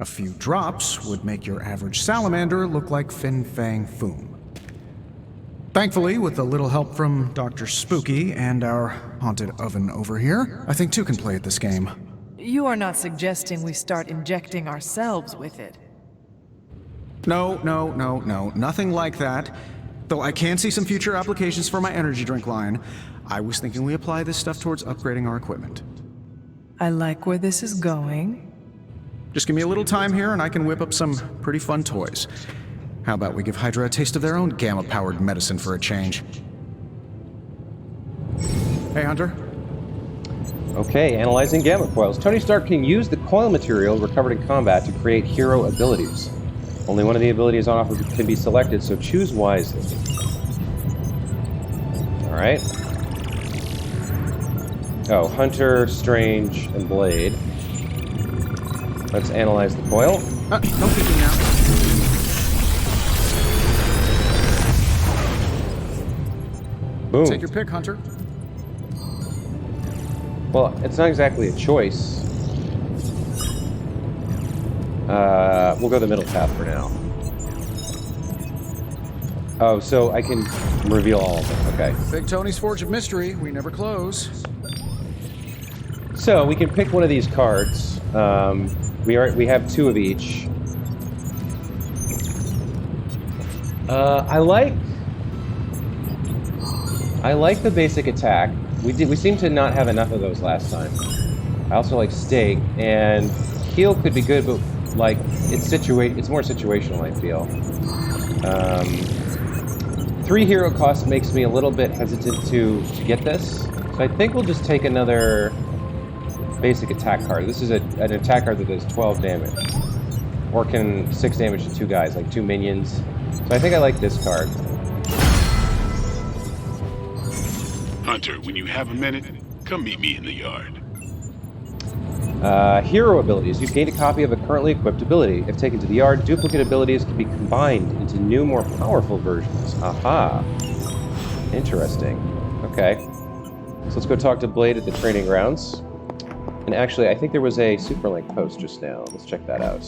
Speaker 7: A few drops would make your average salamander look like Fin Fang Foom. Thankfully, with a little help from Dr. Spooky and our haunted oven over here, I think two can play at this game.
Speaker 8: You are not suggesting we start injecting ourselves with it.
Speaker 7: No, nothing like that. Though I can see some future applications for my energy drink line. I was thinking we apply this stuff towards upgrading our equipment.
Speaker 8: I like where this is going.
Speaker 7: Just give me a little time here and I can whip up some pretty fun toys. How about we give Hydra a taste of their own gamma-powered medicine for a change? Hey, Hunter.
Speaker 1: Okay, analyzing gamma coils. Tony Stark can use the coil material recovered in combat to create hero abilities. Only one of the abilities on offer can be selected, so choose wisely. Alright. Oh, Hunter, Strange, and Blade. Let's analyze the coil.
Speaker 7: No peeking now.
Speaker 1: Boom.
Speaker 7: Take your pick, Hunter.
Speaker 1: Well, it's not exactly a choice. We'll go the middle path for now. Oh, so I can reveal all of them. Okay.
Speaker 7: Big Tony's Forge of Mystery. We never close.
Speaker 1: So we can pick one of these cards. We have two of each. I like the basic attack. We seem to not have enough of those last time. I also like Stake, and Heal could be good, but like it's more situational, I feel. 3 hero cost makes me a little bit hesitant to get this, so I think we'll just take another basic attack card. This is an attack card that does 12 damage, or can 6 damage to 2 guys, like 2 minions. So I think I like this card.
Speaker 5: Hunter, when you have a minute, come meet me in the yard.
Speaker 1: Hero abilities. You've gained a copy of a currently equipped ability. If taken to the yard, duplicate abilities can be combined into new, more powerful versions. Aha. Interesting. Okay. So let's go talk to Blade at the training grounds. And actually, I think there was a Superlink post just now. Let's check that out.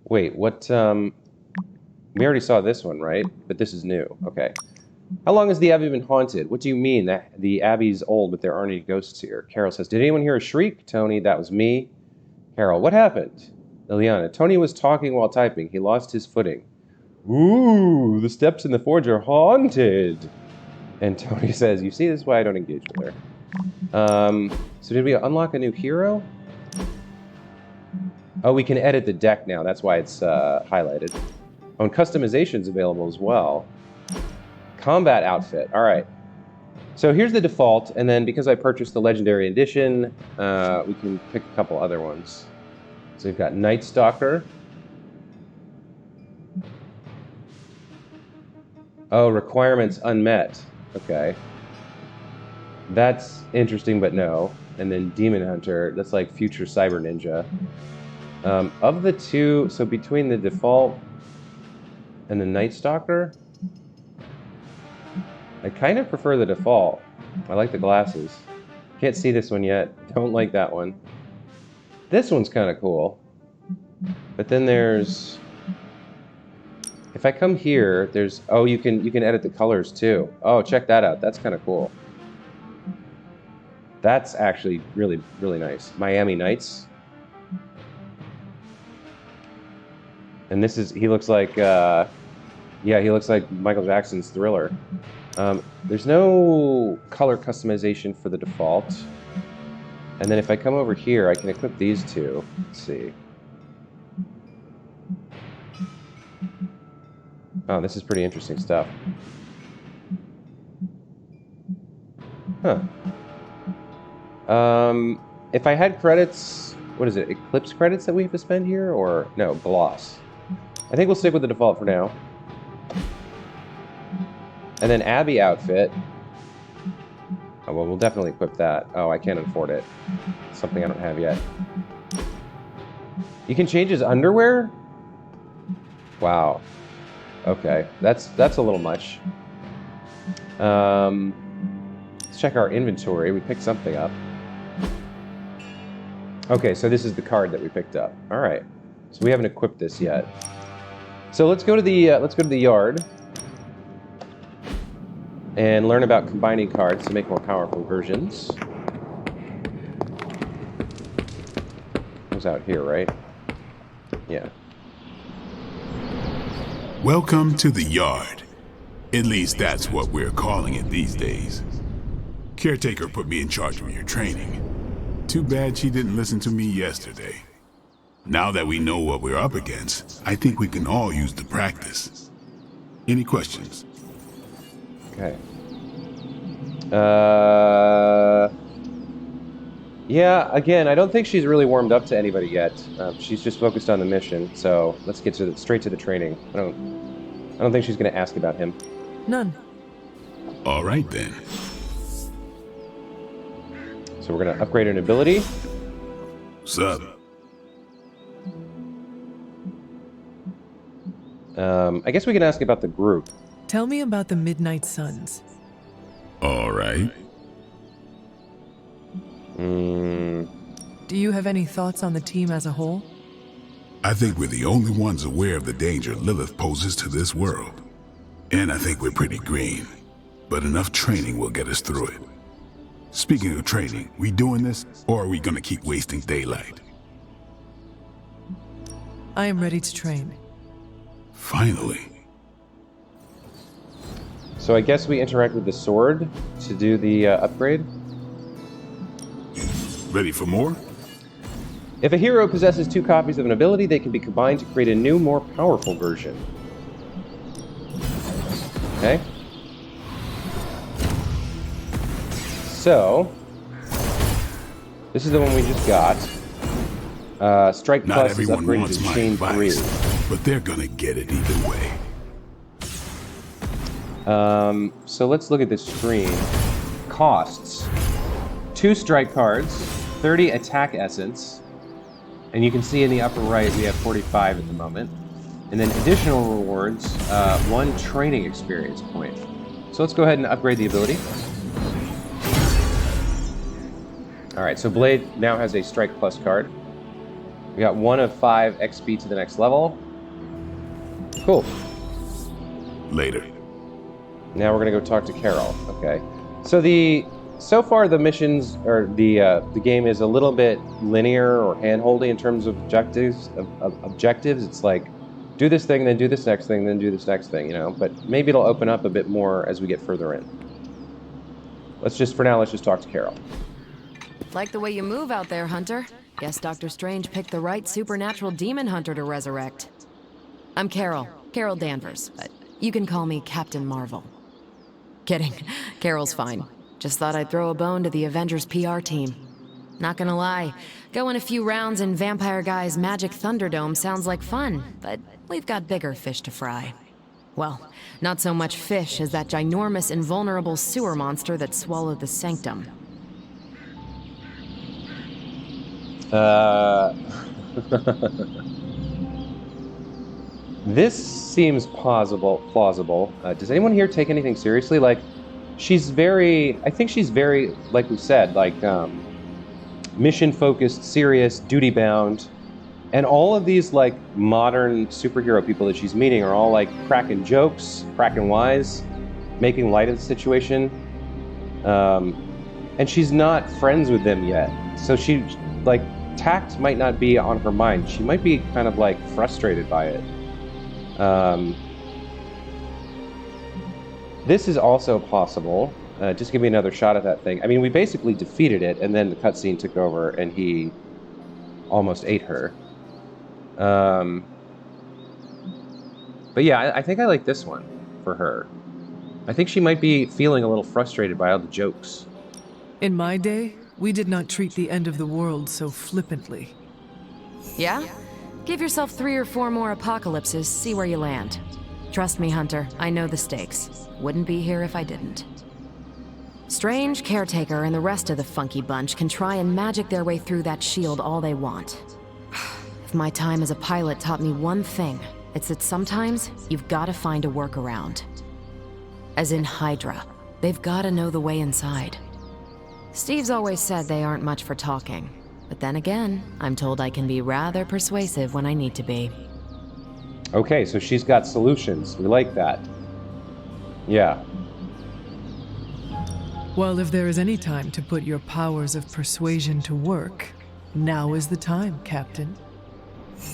Speaker 1: Wait, what, we already saw this one, right? But this is new. Okay. How long has the Abbey been haunted? What do you mean that the Abbey's old, but there aren't any ghosts here? Carol says, did anyone hear a shriek? Tony, that was me. Carol, what happened? Liliana, Tony was talking while typing. He lost his footing. Ooh, the steps in the forge are haunted. And Tony says, you see, this is why I don't engage with her. So did we unlock a new hero? Oh, we can edit the deck now. That's why it's highlighted. Oh, and customization's available as well. Combat outfit. All right. So here's the default, and then because I purchased the Legendary Edition, we can pick a couple other ones. So we've got Night Stalker. Oh, requirements unmet. Okay. That's interesting, but no. And then Demon Hunter. That's like future Cyber Ninja. Of the two, so between the default and the Night Stalker, I kind of prefer the default. I like the glasses. Can't see this one yet. Don't like that one. This one's kind of cool. But then there's... If I come here, there's... Oh, you can edit the colors too. Oh, check that out. That's kind of cool. That's actually really, really nice. Miami Nights. And this is, he looks like, yeah, he looks like Michael Jackson's Thriller. There's no color customization for the default. And then if I come over here, I can equip these two. Let's see. Oh, this is pretty interesting stuff. Huh. If I had credits, what is it, Eclipse credits that we have to spend here, or no, Gloss? I think we'll stick with the default for now. And then Abby outfit. Oh, well, we'll definitely equip that. Oh, I can't afford it. Something I don't have yet. You can change his underwear? Wow. Okay, that's a little much. Let's check our inventory. We picked something up. Okay, so this is the card that we picked up. All right, so we haven't equipped this yet. So let's go to the yard and learn about combining cards to make more powerful versions. It was out here, right? Yeah.
Speaker 5: Welcome to the yard. At least that's what we're calling it these days. Caretaker put me in charge of your training. Too bad she didn't listen to me yesterday. Now that we know what we're up against, I think we can all use the practice. Any questions?
Speaker 1: Okay. Yeah, again, I don't think she's really warmed up to anybody yet. She's just focused on the mission, so let's get straight to the training. I don't think she's going to ask about him.
Speaker 8: None.
Speaker 5: All right, then.
Speaker 1: So we're going to upgrade an ability.
Speaker 5: What's up?
Speaker 1: I guess we can ask about the group.
Speaker 8: Tell me about the Midnight Suns.
Speaker 5: All right.
Speaker 8: Do you have any thoughts on the team as a whole?
Speaker 5: I think we're the only ones aware of the danger Lilith poses to this world. And I think we're pretty green. But enough training will get us through it. Speaking of training, we doing this, or are we gonna keep wasting daylight?
Speaker 8: I am ready to train.
Speaker 5: Finally.
Speaker 1: So I guess we interact with the sword to do the upgrade.
Speaker 5: Ready for more?
Speaker 1: If a hero possesses 2 copies of an ability, they can be combined to create a new, more powerful version. Okay. So, this is the one we just got. Strike
Speaker 5: Not
Speaker 1: Plus is
Speaker 5: everyone
Speaker 1: upgraded
Speaker 5: wants
Speaker 1: to
Speaker 5: my
Speaker 1: Chain
Speaker 5: advice,
Speaker 1: 3.
Speaker 5: but they're gonna get it either way.
Speaker 1: So let's look at this screen. Costs. 2 strike cards, 30 attack essence, and you can see in the upper right we have 45 at the moment. And then additional rewards, 1 training experience point. So let's go ahead and upgrade the ability. Alright, so Blade now has a Strike Plus card. We got 1 of 5 XP to the next level. Cool.
Speaker 5: Later.
Speaker 1: Now we're gonna go talk to Carol. Okay. So far the missions, or the game is a little bit linear or hand-holdy in terms of objectives. It's like, do this thing, then do this next thing, then do this next thing, you know? But maybe it'll open up a bit more as we get further in. For now, let's just talk to Carol.
Speaker 11: Like the way you move out there, Hunter. Guess Dr. Strange picked the right supernatural demon hunter to resurrect. I'm Carol Danvers, but you can call me Captain Marvel. Kidding, Carol's fine. Just thought I'd throw a bone to the Avengers PR team. Not gonna lie, going a few rounds in Vampire Guy's Magic Thunderdome sounds like fun, but we've got bigger fish to fry. Well, not so much fish as that ginormous invulnerable sewer monster that swallowed the Sanctum.
Speaker 1: This seems plausible. Does anyone here take anything seriously? Like, I think she's very, like we said, like, mission-focused, serious, duty-bound. And all of these, like, modern superhero people that she's meeting are all, like, cracking jokes, cracking wise, making light of the situation. And she's not friends with them yet. So she, like, tact might not be on her mind. She might be kind of, like, frustrated by it. This is also possible. Just give me another shot at that thing. I mean, we basically defeated it, and then the cutscene took over, and he almost ate her. But yeah, I think I like this one for her. I think she might be feeling a little frustrated by all the jokes.
Speaker 8: In my day, we did not treat the end of the world so flippantly.
Speaker 11: Yeah? Give yourself 3 or 4 more apocalypses, see where you land. Trust me, Hunter, I know the stakes. Wouldn't be here if I didn't. Strange, Caretaker, and the rest of the funky bunch can try and magic their way through that shield all they want. If my time as a pilot taught me one thing, it's that sometimes you've got to find a workaround. As in Hydra, they've got to know the way inside. Steve's always said they aren't much for talking, but then again, I'm told I can be rather persuasive when I need to be.
Speaker 1: Okay, so she's got solutions. We like that. Yeah.
Speaker 8: Well, if there is any time to put your powers of persuasion to work, now is the time, Captain.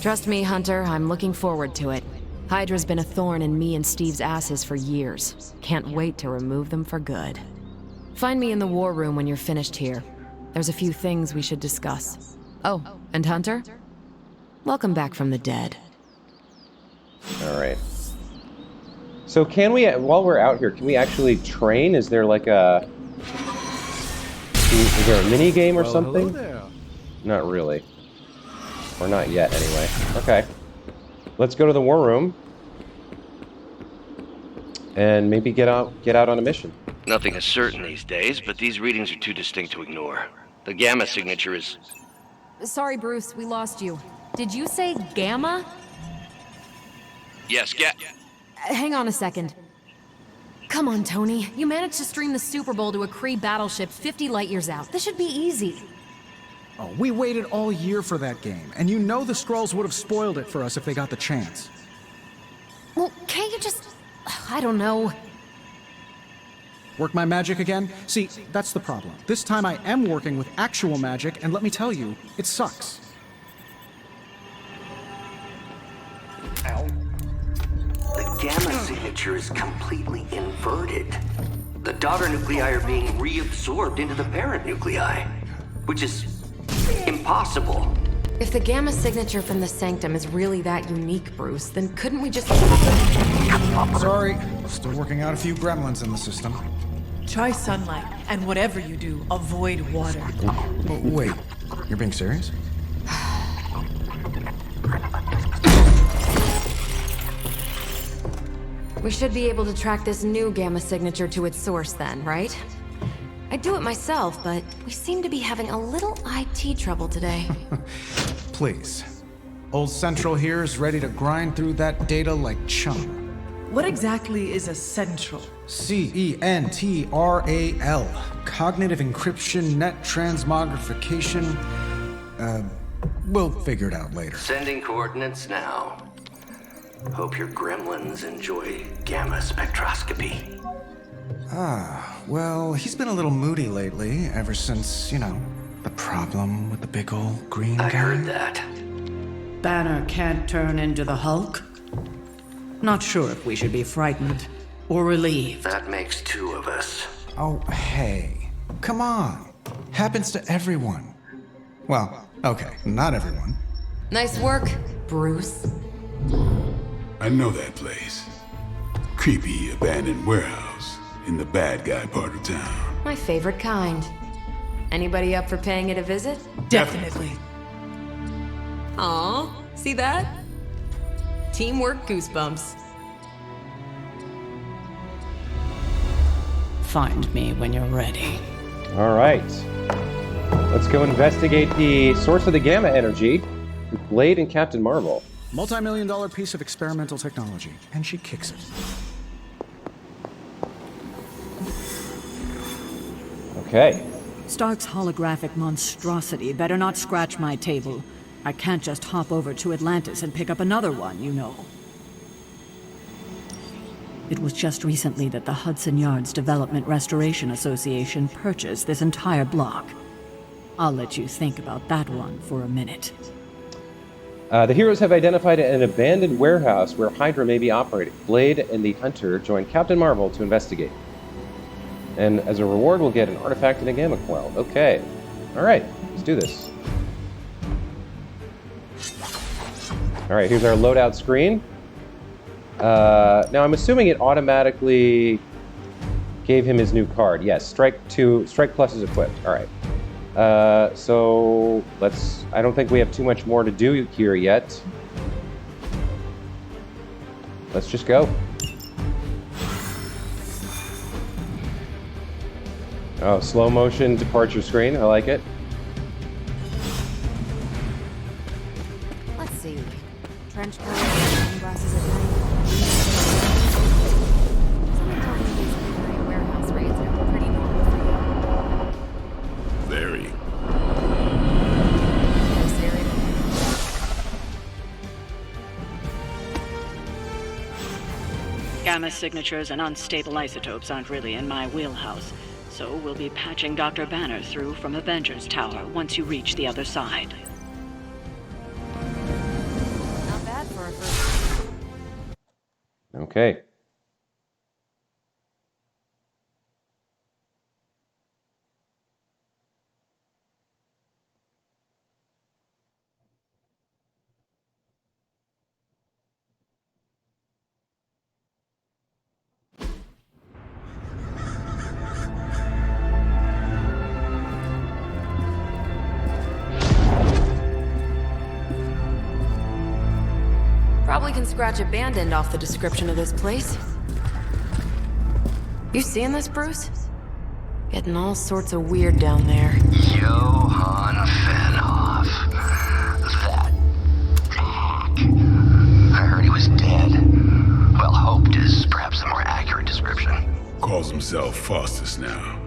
Speaker 11: Trust me, Hunter, I'm looking forward to it. Hydra's been a thorn in me and Steve's asses for years. Can't wait to remove them for good. Find me in the war room when you're finished here. There's a few things we should discuss. Oh, and Hunter? Welcome back from the dead.
Speaker 1: All right. So can we, while we're out here, can we actually train? Is there like a... Is there a mini game or something?
Speaker 4: Hello there.
Speaker 1: Not really. Or not yet, anyway. Okay. Let's go to the war room. And maybe get out on a mission.
Speaker 12: Nothing is certain these days, but these readings are too distinct to ignore. The gamma signature is...
Speaker 11: Sorry, Bruce, we lost you. Did you say Gamma?
Speaker 12: Yes,
Speaker 11: Hang on a second. Come on, Tony. You managed to stream the Super Bowl to a Kree battleship 50 light years out. This should be easy.
Speaker 7: Oh, we waited all year for that game, and you know the Skrulls would have spoiled it for us if they got the chance.
Speaker 11: Well, can't you just... I don't know.
Speaker 7: Work my magic again? See, that's the problem. This time I am working with actual magic, and let me tell you, it sucks.
Speaker 13: Ow. The gamma signature is completely inverted. The daughter nuclei are being reabsorbed into the parent nuclei, which is impossible.
Speaker 11: If the gamma signature from the Sanctum is really that unique, Bruce, then couldn't we just...
Speaker 7: Sorry, still working out a few gremlins in the system.
Speaker 3: Try sunlight, and whatever you do, avoid water.
Speaker 7: Oh, wait, you're being serious?
Speaker 11: We should be able to track this new gamma signature to its source then, right? I'd do it myself, but we seem to be having a little IT trouble today.
Speaker 7: Please. Old Central here is ready to grind through that data like chum.
Speaker 3: What exactly is a central?
Speaker 7: CENTRAL. Cognitive encryption, net transmogrification. We'll figure it out later.
Speaker 13: Sending coordinates now. Hope your gremlins enjoy gamma spectroscopy.
Speaker 7: Well, he's been a little moody lately, ever since, the problem with the big old green guy.
Speaker 13: I heard that.
Speaker 2: Banner can't turn into the Hulk? Not sure if we should be frightened or relieved.
Speaker 13: That makes 2 of us.
Speaker 7: Oh, hey. Come on. Happens to everyone. Well, okay, not everyone.
Speaker 11: Nice work, Bruce.
Speaker 5: I know that place. Creepy abandoned warehouse in the bad guy part of town.
Speaker 11: My favorite kind. Anybody up for paying it a visit?
Speaker 3: Definitely.
Speaker 11: Aw, see that? Teamwork goosebumps.
Speaker 2: Find me when you're ready.
Speaker 1: All right. Let's go investigate the source of the gamma energy with Blade and Captain Marvel.
Speaker 7: Multi-million-dollar piece of experimental technology, and she kicks it.
Speaker 1: Okay.
Speaker 2: Stark's holographic monstrosity better not scratch my table. I can't just hop over to Atlantis and pick up another one, you know. It was just recently that the Hudson Yards Development Restoration Association purchased this entire block. I'll let you think about that one for a minute.
Speaker 1: The heroes have identified an abandoned warehouse where Hydra may be operating. Blade and the Hunter join Captain Marvel to investigate. And as a reward, we'll get an artifact and a gamma coil. Okay. Alright, let's do this. Alright, here's our loadout screen. Now I'm assuming it automatically gave him his new card. Yes, Strike Plus is equipped. Alright. So I don't think we have too much more to do here yet. Let's just go. Oh, slow motion departure screen. I like it.
Speaker 11: Let's see. Trench coat, sunglasses at night. Somehow these midnight warehouse raids are pretty normal for you.
Speaker 5: Very.
Speaker 11: This area.
Speaker 14: Gamma signatures and unstable isotopes aren't really in my wheelhouse. So we'll be patching Dr. Banner through from Avengers Tower once you reach the other side.
Speaker 11: Not bad for a first.
Speaker 1: Okay.
Speaker 11: Probably can scratch abandoned off the description of this place. You seeing this, Bruce? Getting all sorts of weird down there.
Speaker 13: Johann Fenhoff. That hack. I heard he was dead. Well, hoped is perhaps a more accurate description.
Speaker 5: Calls himself Faustus now.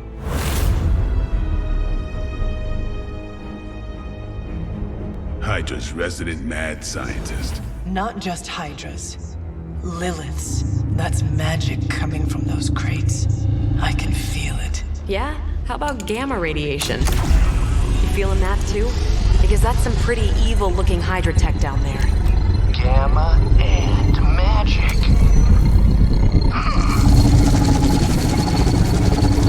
Speaker 5: Hydra's resident mad scientist.
Speaker 3: Not just Hydras. Liliths. That's magic coming from those crates. I can feel it.
Speaker 11: Yeah? How about gamma radiation? You feeling that too? Because that's some pretty evil-looking Hydra tech down there.
Speaker 13: Gamma and magic.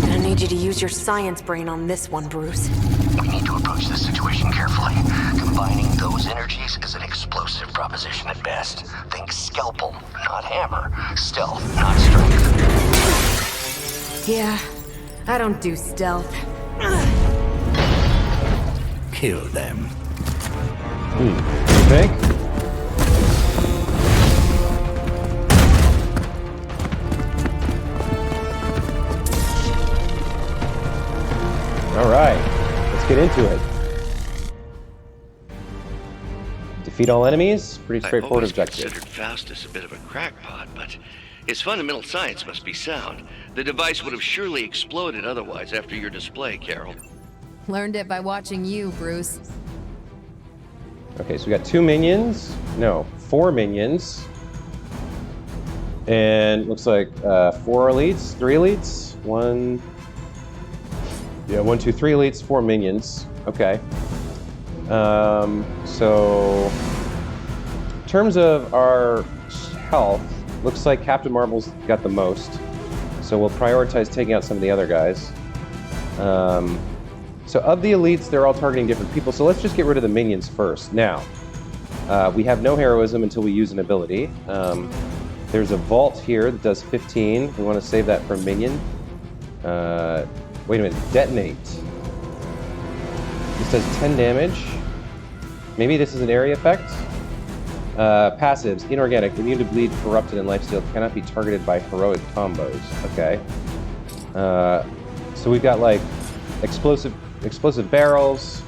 Speaker 11: Gonna need you to use your science brain on this one, Bruce.
Speaker 13: We need to approach this situation carefully. Combining those energies is an explosive proposition at best. Think scalpel, not hammer. Stealth, not strength.
Speaker 11: Yeah, I don't do stealth.
Speaker 13: Kill them.
Speaker 1: You think? All right, let's get into it. Defeat all enemies. Pretty straightforward objective.
Speaker 12: I considered Faustus a bit of a crackpot, but his fundamental science must be sound. The device would have surely exploded otherwise after your display, Carol.
Speaker 11: Learned it by watching you, Bruce.
Speaker 1: Okay, so we got 2 minions. No, 4 minions. And looks like 4 elites, 3 elites, 1, 2, 3 elites, 4 minions. Okay. So in terms of our health, looks like Captain Marvel's got the most. So we'll prioritize taking out some of the other guys. So of the elites, they're all targeting different people. So let's just get rid of the minions first. Now, we have no heroism until we use an ability. There's a vault here that does 15. We want to save that for a minion. Wait a minute, detonate. This does 10 damage. Maybe this is an area effect. Passives, inorganic, immune to bleed, corrupted, and lifesteal, cannot be targeted by heroic combos. Okay. So we've got like explosive barrels.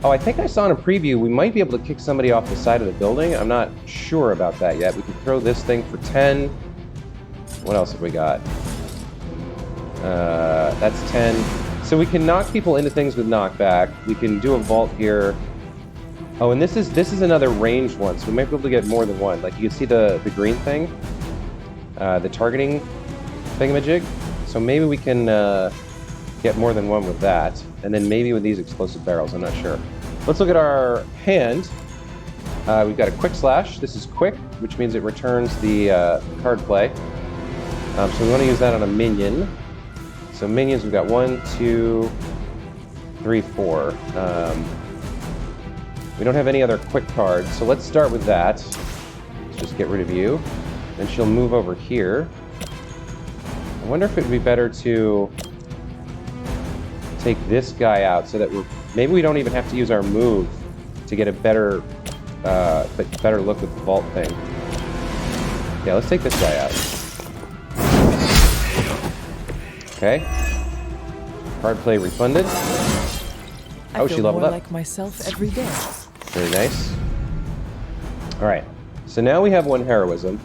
Speaker 1: Oh, I think I saw in a preview we might be able to kick somebody off the side of the building. I'm not sure about that yet. We can throw this thing for 10. What else have we got? That's 10. So we can knock people into things with knockback. We can do a vault here. Oh, and this is another ranged one, so we might be able to get more than one. Like you can see the green thing. the targeting thingamajig. So maybe we can get more than one with that. And then maybe with these explosive barrels, I'm not sure. Let's look at our hand. We've got a quick slash. This is quick, which means it returns the card play. So we want to use that on a minion. So minions, we've got 1, 2, 3, 4. We don't have any other quick cards, so let's start with that. Let's just get rid of you. Then she'll move over here. I wonder if it would be better to take this guy out so that maybe we don't even have to use our move to get a better look with the vault thing. Yeah, let's take this guy out. Okay. Card play refunded.
Speaker 8: I feel
Speaker 1: she leveled
Speaker 8: more
Speaker 1: up.
Speaker 8: like myself every day.
Speaker 1: Very nice. All right. So now we have 1 heroism.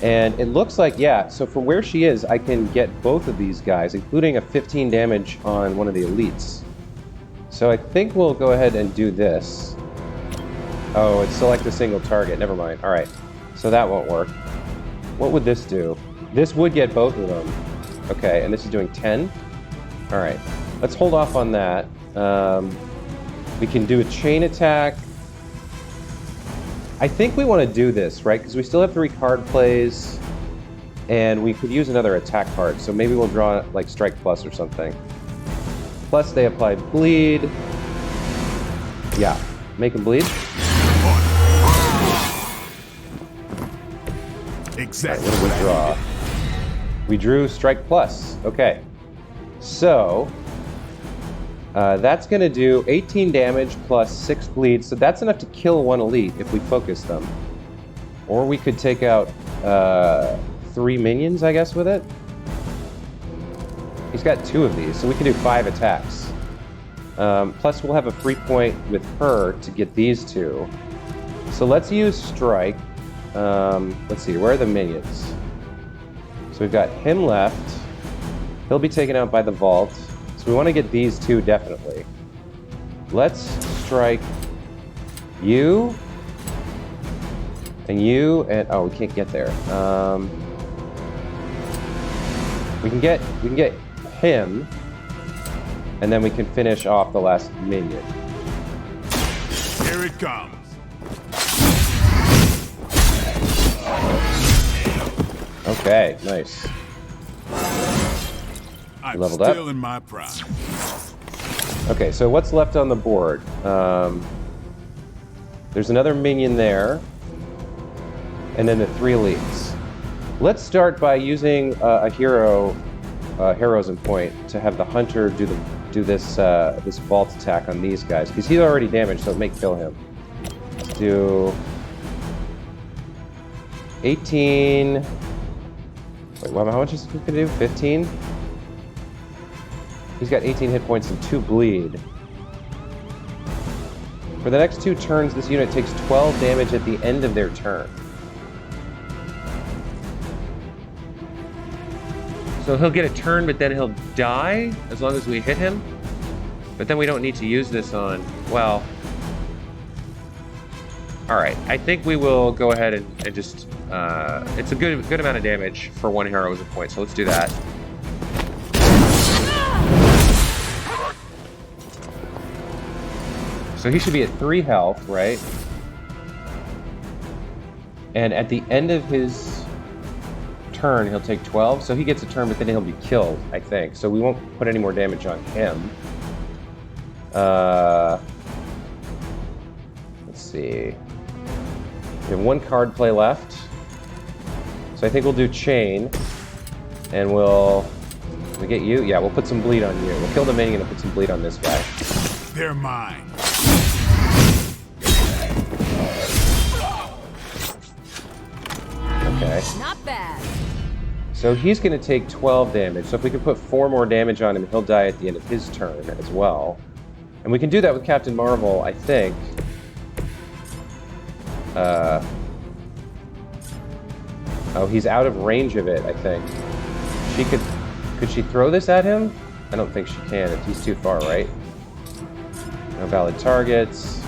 Speaker 1: And it looks like, yeah, so from where she is, I can get both of these guys, including a 15 damage on one of the elites. So I think we'll go ahead and do this. Oh, it's select a single target. Never mind. All right. So that won't work. What would this do? This would get both of them. Okay, and this is doing 10. All right. Let's hold off on that. We can do a chain attack. I think we want to do this, right? Because we still have 3 card plays, and we could use another attack card. So maybe we'll draw like Strike Plus or something. Plus they apply bleed. Yeah, make them bleed.
Speaker 5: Exactly.
Speaker 1: Right, what did we draw? We drew Strike Plus. Okay. So that's going to do 18 damage plus 6 bleed. So that's enough to kill 1 elite if we focus them. Or we could take out 3 minions, I guess, with it. He's got 2 of these, so we can do 5 attacks. Plus we'll have a free point with her to get these 2. So let's use Strike. Let's see, where are the minions? So we've got him left. He'll be taken out by the vault. So we want to get these 2 definitely. Let's strike you and you and oh, we can't get there. We can get him, and then we can finish off the last minion.
Speaker 5: Here it comes.
Speaker 1: Okay, nice.
Speaker 5: I'm
Speaker 1: leveled
Speaker 5: still
Speaker 1: up.
Speaker 5: in my prime.
Speaker 1: Okay, so what's left on the board? There's another minion there, and then the 3 elites. Let's start by using a heroism point to have the hunter do this vault attack on these guys, because he's already damaged, so it may kill him. Let's do 18. Wait, how much is he gonna do? 15? He's got 18 hit points and 2 bleed. For the next 2 turns, this unit takes 12 damage at the end of their turn. So he'll get a turn, but then he'll die as long as we hit him. But then we don't need to use this on, well... Alright, I think we will go ahead and just... it's a good amount of damage for 1 heroism point, so let's do that. So he should be at 3 health, right? And at the end of his turn, he'll take 12. So he gets a turn, but then he'll be killed, I think. So we won't put any more damage on him. Let's see. We have 1 card play left. So I think we'll do chain. And we'll get you? Yeah, we'll put some bleed on you. We'll kill the minion and put some bleed on this guy.
Speaker 5: They're mine.
Speaker 1: Okay.
Speaker 11: Not bad.
Speaker 1: So he's going to take 12 damage. So if we can put 4 more damage on him, he'll die at the end of his turn as well. And we can do that with Captain Marvel, I think. Oh, he's out of range of it, I think. Could she throw this at him? I don't think she can if he's too far, right? No valid targets.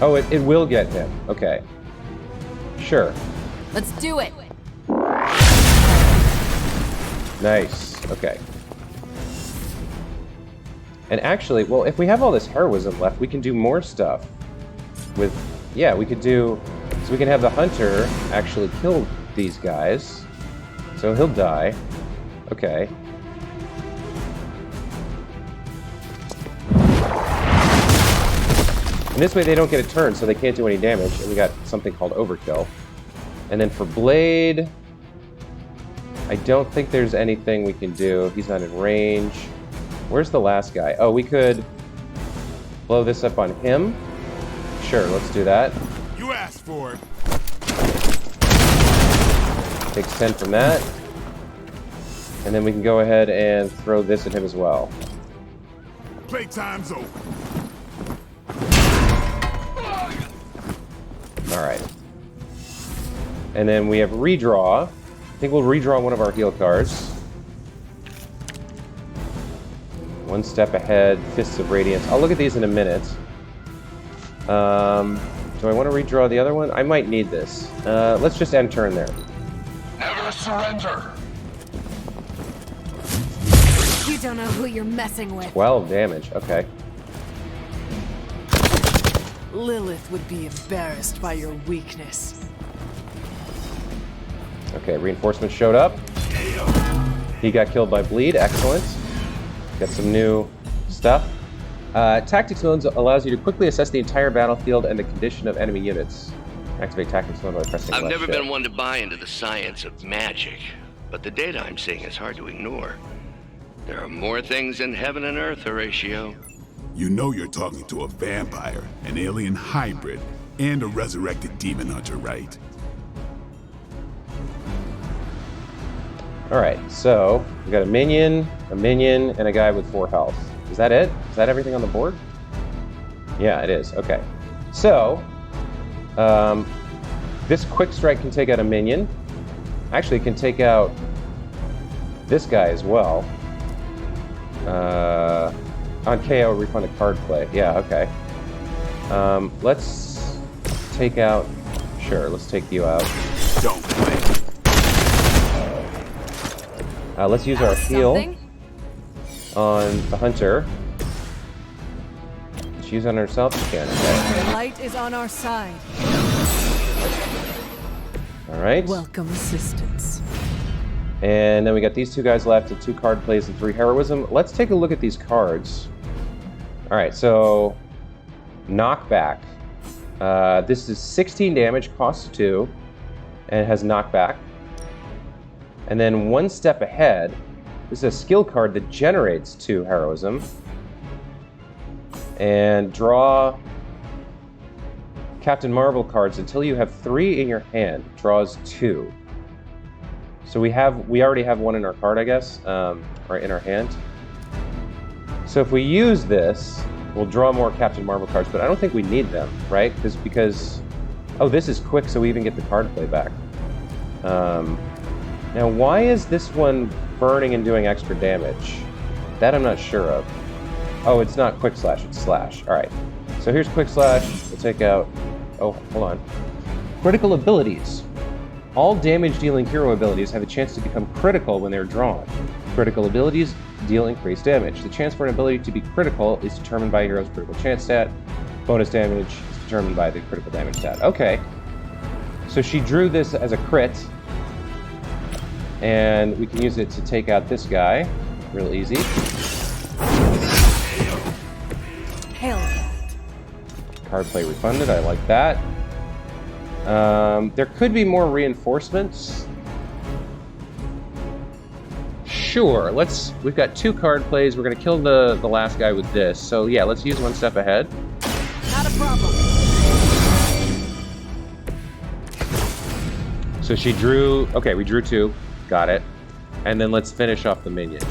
Speaker 1: Oh, it will get him. Okay. Sure.
Speaker 11: Let's do it.
Speaker 1: Nice. Okay. And actually, well, if we have all this heroism left, we can do more stuff with... Yeah, we could do... So we can have the hunter actually kill these guys. So he'll die. Okay. And this way they don't get a turn, so they can't do any damage. And we got something called overkill. And then for Blade... I don't think there's anything we can do. He's not in range. Where's the last guy? Oh, we could blow this up on him. Sure, let's do that.
Speaker 5: You asked for it.
Speaker 1: Takes 10 from that. And then we can go ahead and throw this at him as well.
Speaker 5: Playtime's over.
Speaker 1: Alright. And then we have redraw. I think we'll redraw one of our heal cards. One step ahead, Fists of Radiance. I'll look at these in a minute. Do I want to redraw the other one? I might need this. Let's just end turn there.
Speaker 9: Never surrender.
Speaker 15: You don't know who you're messing with.
Speaker 1: 12 damage, okay.
Speaker 8: Lilith would be embarrassed by your weakness.
Speaker 1: Okay, reinforcements showed up. He got killed by bleed, excellent. Got some new stuff. Tactics mode allows you to quickly assess the entire battlefield and the condition of enemy units. Activate tactics mode by pressing
Speaker 12: I've
Speaker 1: left
Speaker 12: never
Speaker 1: shift.
Speaker 12: been one to buy into the science of magic, but the data I'm seeing is hard to ignore. There are more things in heaven and earth, Horatio.
Speaker 5: You know you're talking to a vampire, an alien hybrid, and a resurrected demon hunter, right?
Speaker 1: Alright, so we got a minion, and a guy with 4 health. Is that it? Is that everything on the board? Yeah, it is. Okay. So, this quick strike can take out a minion. Actually, it can take out this guy as well. On KO, refund a card play. Yeah, okay. Let's take out... Sure, let's take you out.
Speaker 5: Don't play.
Speaker 1: Let's use our heal on the hunter. Let's use on herself. She can. Okay.
Speaker 15: The light is on our side.
Speaker 1: All right.
Speaker 8: Welcome assistance.
Speaker 1: And then we got these 2 guys left with 2 card plays and 3 heroism. Let's take a look at these cards. All right, so knockback. This is 16 damage, costs 2, and it has knockback. And then one step ahead, this is a skill card that generates 2 heroism. And draw Captain Marvel cards until you have 3 in your hand. Draws 2. So we already have 1 in our card, I guess, or in our hand. So if we use this, we'll draw more Captain Marvel cards, but I don't think we need them, right? Because oh, this is quick, so we even get the card play back. Now, why is this one burning and doing extra damage? That I'm not sure of. Oh, it's not quick slash, it's slash. All right. So here's quick slash. We'll take out... Oh, hold on. Critical abilities. All damage-dealing hero abilities have a chance to become critical when they're drawn. Critical abilities deal increased damage. The chance for an ability to be critical is determined by a hero's critical chance stat. Bonus damage is determined by the critical damage stat. Okay. So she drew this as a crit. And we can use it to take out this guy. Real easy.
Speaker 15: Hell.
Speaker 1: Card play refunded. I like that. There could be more reinforcements. Sure, we've got 2 card plays. We're gonna kill the last guy with this. So yeah, let's use one step ahead.
Speaker 15: Not a problem.
Speaker 1: So she drew, okay, we drew 2. Got it. And then let's finish off the minion.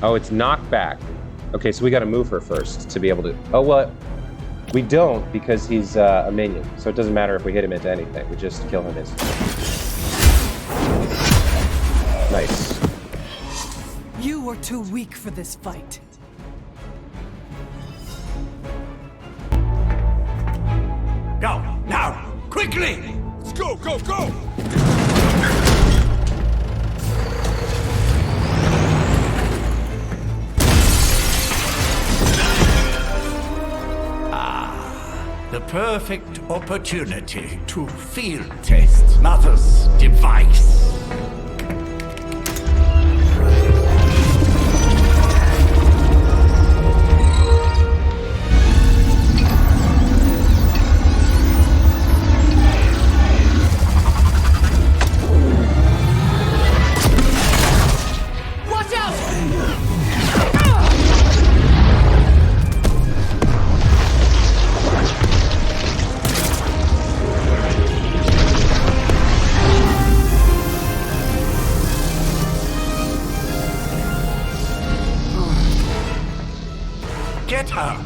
Speaker 1: Oh, it's knockback. Okay, so we gotta move her first to be able to, oh, well, we don't because he's a minion. So it doesn't matter if we hit him into anything. We just kill him instantly. Nice.
Speaker 8: You were too weak for this fight.
Speaker 9: Go, now, quickly!
Speaker 5: Let's go, go, go!
Speaker 9: The perfect opportunity to field test Mother's device.
Speaker 10: Watch out!
Speaker 9: Get her!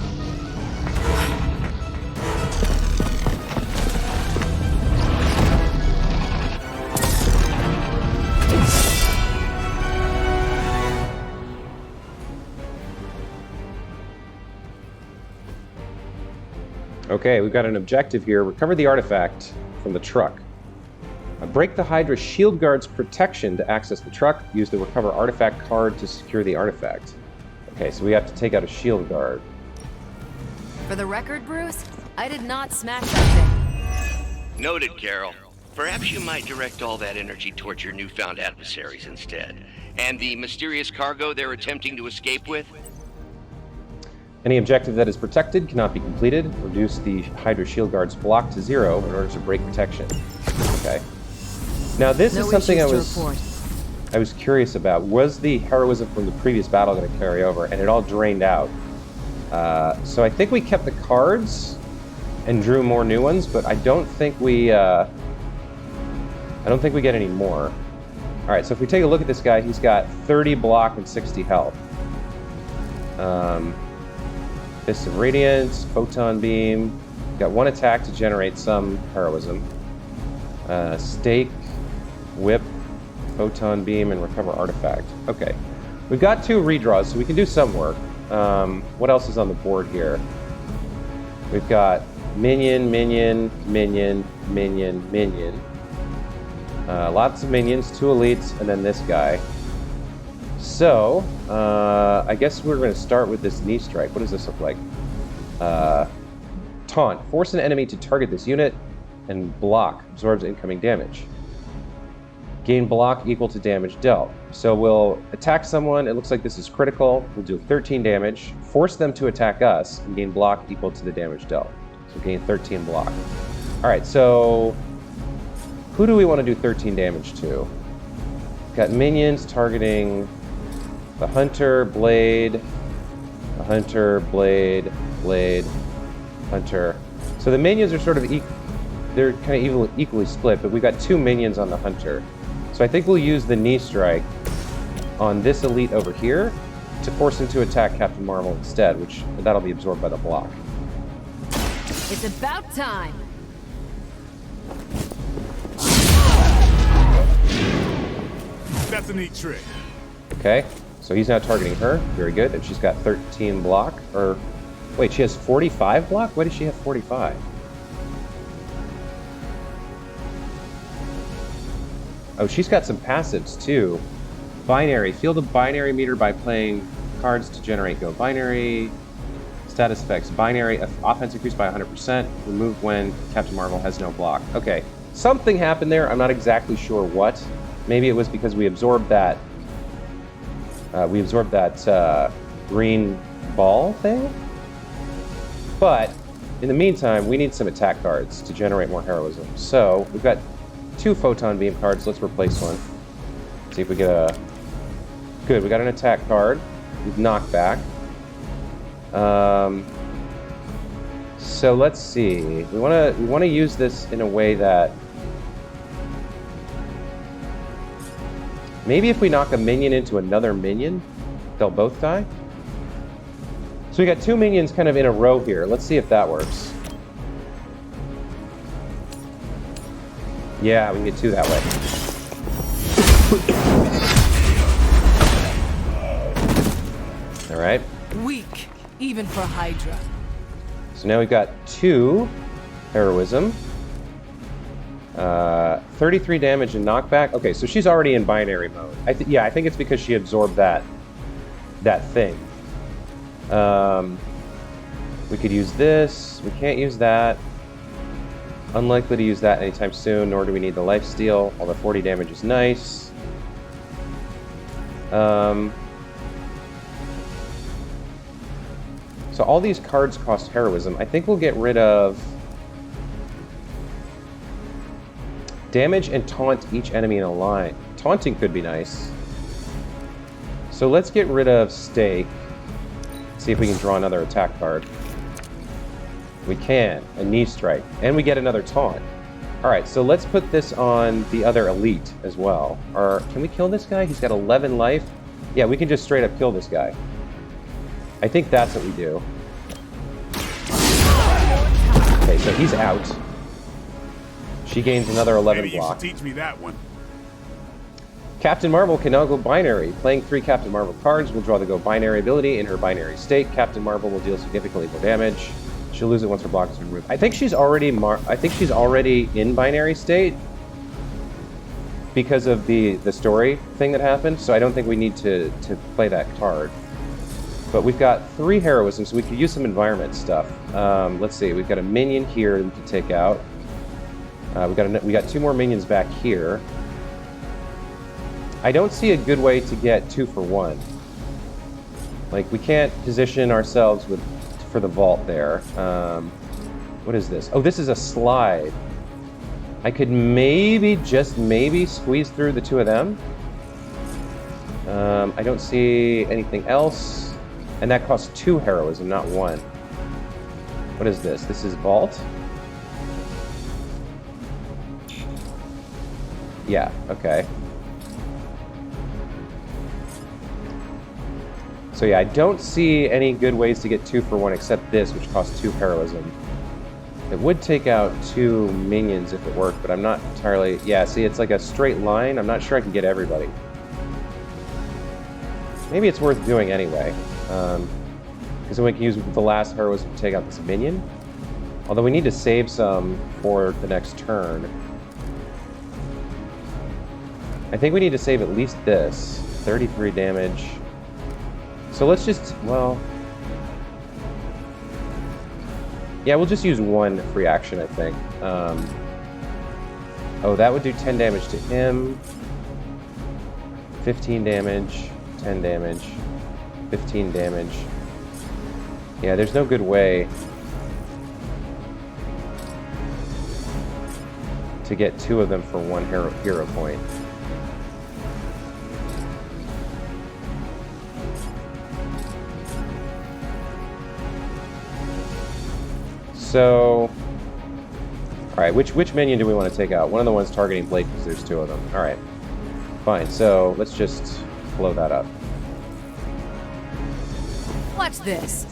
Speaker 1: Okay, we've got an objective here. Recover the artifact from the truck. Break the Hydra shield guard's protection to access the truck. Use the recover artifact card to secure the artifact. Okay, so we have to take out a shield guard.
Speaker 11: For the record, Bruce, I did not smash that thing.
Speaker 12: Noted, Carol. Perhaps you might direct all that energy towards your newfound adversaries instead. And the mysterious cargo they're attempting to escape with?
Speaker 1: Any objective that is protected cannot be completed. Reduce the Hydra shield guard's block to 0 in order to break protection. Okay. Now this is something I was curious about. Was the heroism from the previous battle going to carry over? And it all drained out. So I think we kept the cards and drew more new ones, but I don't think we get any more. All right, so if we take a look at this guy, he's got 30 block and 60 health. Fist of Radiance, Photon Beam. Got 1 attack to generate some heroism. Stake, Whip, Photon Beam, and Recover Artifact. Okay. We've got 2 redraws, so we can do some work. What else is on the board here? We've got Minion, Minion, Minion, Minion, Minion. Lots of minions, 2 elites, and then this guy. So, I guess we're going to start with this knee strike. What does this look like? Taunt. Force an enemy to target this unit and block. Absorbs incoming damage. Gain block equal to damage dealt. So we'll attack someone. It looks like this is critical. We'll do 13 damage. Force them to attack us and gain block equal to the damage dealt. So gain 13 block. All right, so who do we want to do 13 damage to? Got minions targeting the Hunter, Blade, the Hunter, Blade, Blade, Hunter. So the minions are sort of they're kind of equally split, but we've got 2 minions on the Hunter. So I think we'll use the knee strike on this elite over here to force him to attack Captain Marvel instead, which that'll be absorbed by the block.
Speaker 11: It's about time.
Speaker 5: That's a neat trick.
Speaker 1: Okay, so he's now targeting her. Very good. And she's got 13 block. Or, wait, she has 45 block? Why does she have 45? Oh, she's got some passives too. Binary. Field a binary meter by playing cards to generate go binary. Status effects. Binary. Offense increased by 100%. Removed when Captain Marvel has no block. Okay. Something happened there. I'm not exactly sure what. Maybe it was because we absorbed that green ball thing. But in the meantime, we need some attack cards to generate more heroism. So we've got 2 photon beam cards. Let's replace one. See if we get a... Good, we got an attack card. We've knocked back. So let's see. We want to use this in a way that... Maybe if we knock a minion into another minion, they'll both die. So we got 2 minions kind of in a row here. Let's see if that works. Yeah, we can get 2 that way. All right.
Speaker 8: Weak, even for Hydra.
Speaker 1: So now we've got 2 heroism. 33 damage and knockback. Okay, so she's already in binary mode. I think it's because she absorbed that thing. We could use this. We can't use that. Unlikely to use that anytime soon, nor do we need the lifesteal, although 40 damage is nice. So all these cards cost heroism. I think we'll get rid of damage and taunt each enemy in a line. Taunting could be nice. So let's get rid of stake. See if we can draw another attack card. We can. A knee strike. And we get another taunt. Alright, so let's put this on the other elite as well. Or can we kill this guy? He's got 11 life. Yeah, we can just straight up kill this guy. I think that's what we do. Okay, so he's out. She gains another 11
Speaker 5: Maybe
Speaker 1: block.
Speaker 5: you should teach me that one.
Speaker 1: Captain Marvel can now go binary. Playing 3 Captain Marvel cards will draw the go binary ability in her binary state. Captain Marvel will deal significantly more damage. She'll lose it once her block is removed. I think she's already in binary state because of the story thing that happened. So I don't think we need to play that card. But we've got 3 heroism, so we could use some environment stuff. Let's see. We've got a minion here that we can take out. We got 2 more minions back here. I don't see a good way to get 2 for 1. Like, we can't position ourselves for the vault there. What is this? Oh, this is a slide. I could maybe, just maybe, squeeze through the 2 of them. I don't see anything else. And that costs 2 heroism, not 1. What is this? This is vault? Yeah, okay. So yeah, I don't see any good ways to get 2 for 1 except this, which costs 2 heroism. It would take out 2 minions if it worked, but I'm not entirely... Yeah, see, it's like a straight line. I'm not sure I can get everybody. Maybe it's worth doing anyway. Because then we can use the last heroism to take out this minion. Although we need to save some for the next turn. I think we need to save at least this. 33 damage. So let's just, well... Yeah, we'll just use 1 free action, I think. Oh, that would do 10 damage to him. 15 damage. 10 damage. 15 damage. Yeah, there's no good way to get 2 of them for 1 hero point. So, alright, which minion do we want to take out? One of the ones targeting Blake, because there's 2 of them. Alright, fine, so let's just blow that up.
Speaker 15: Watch this.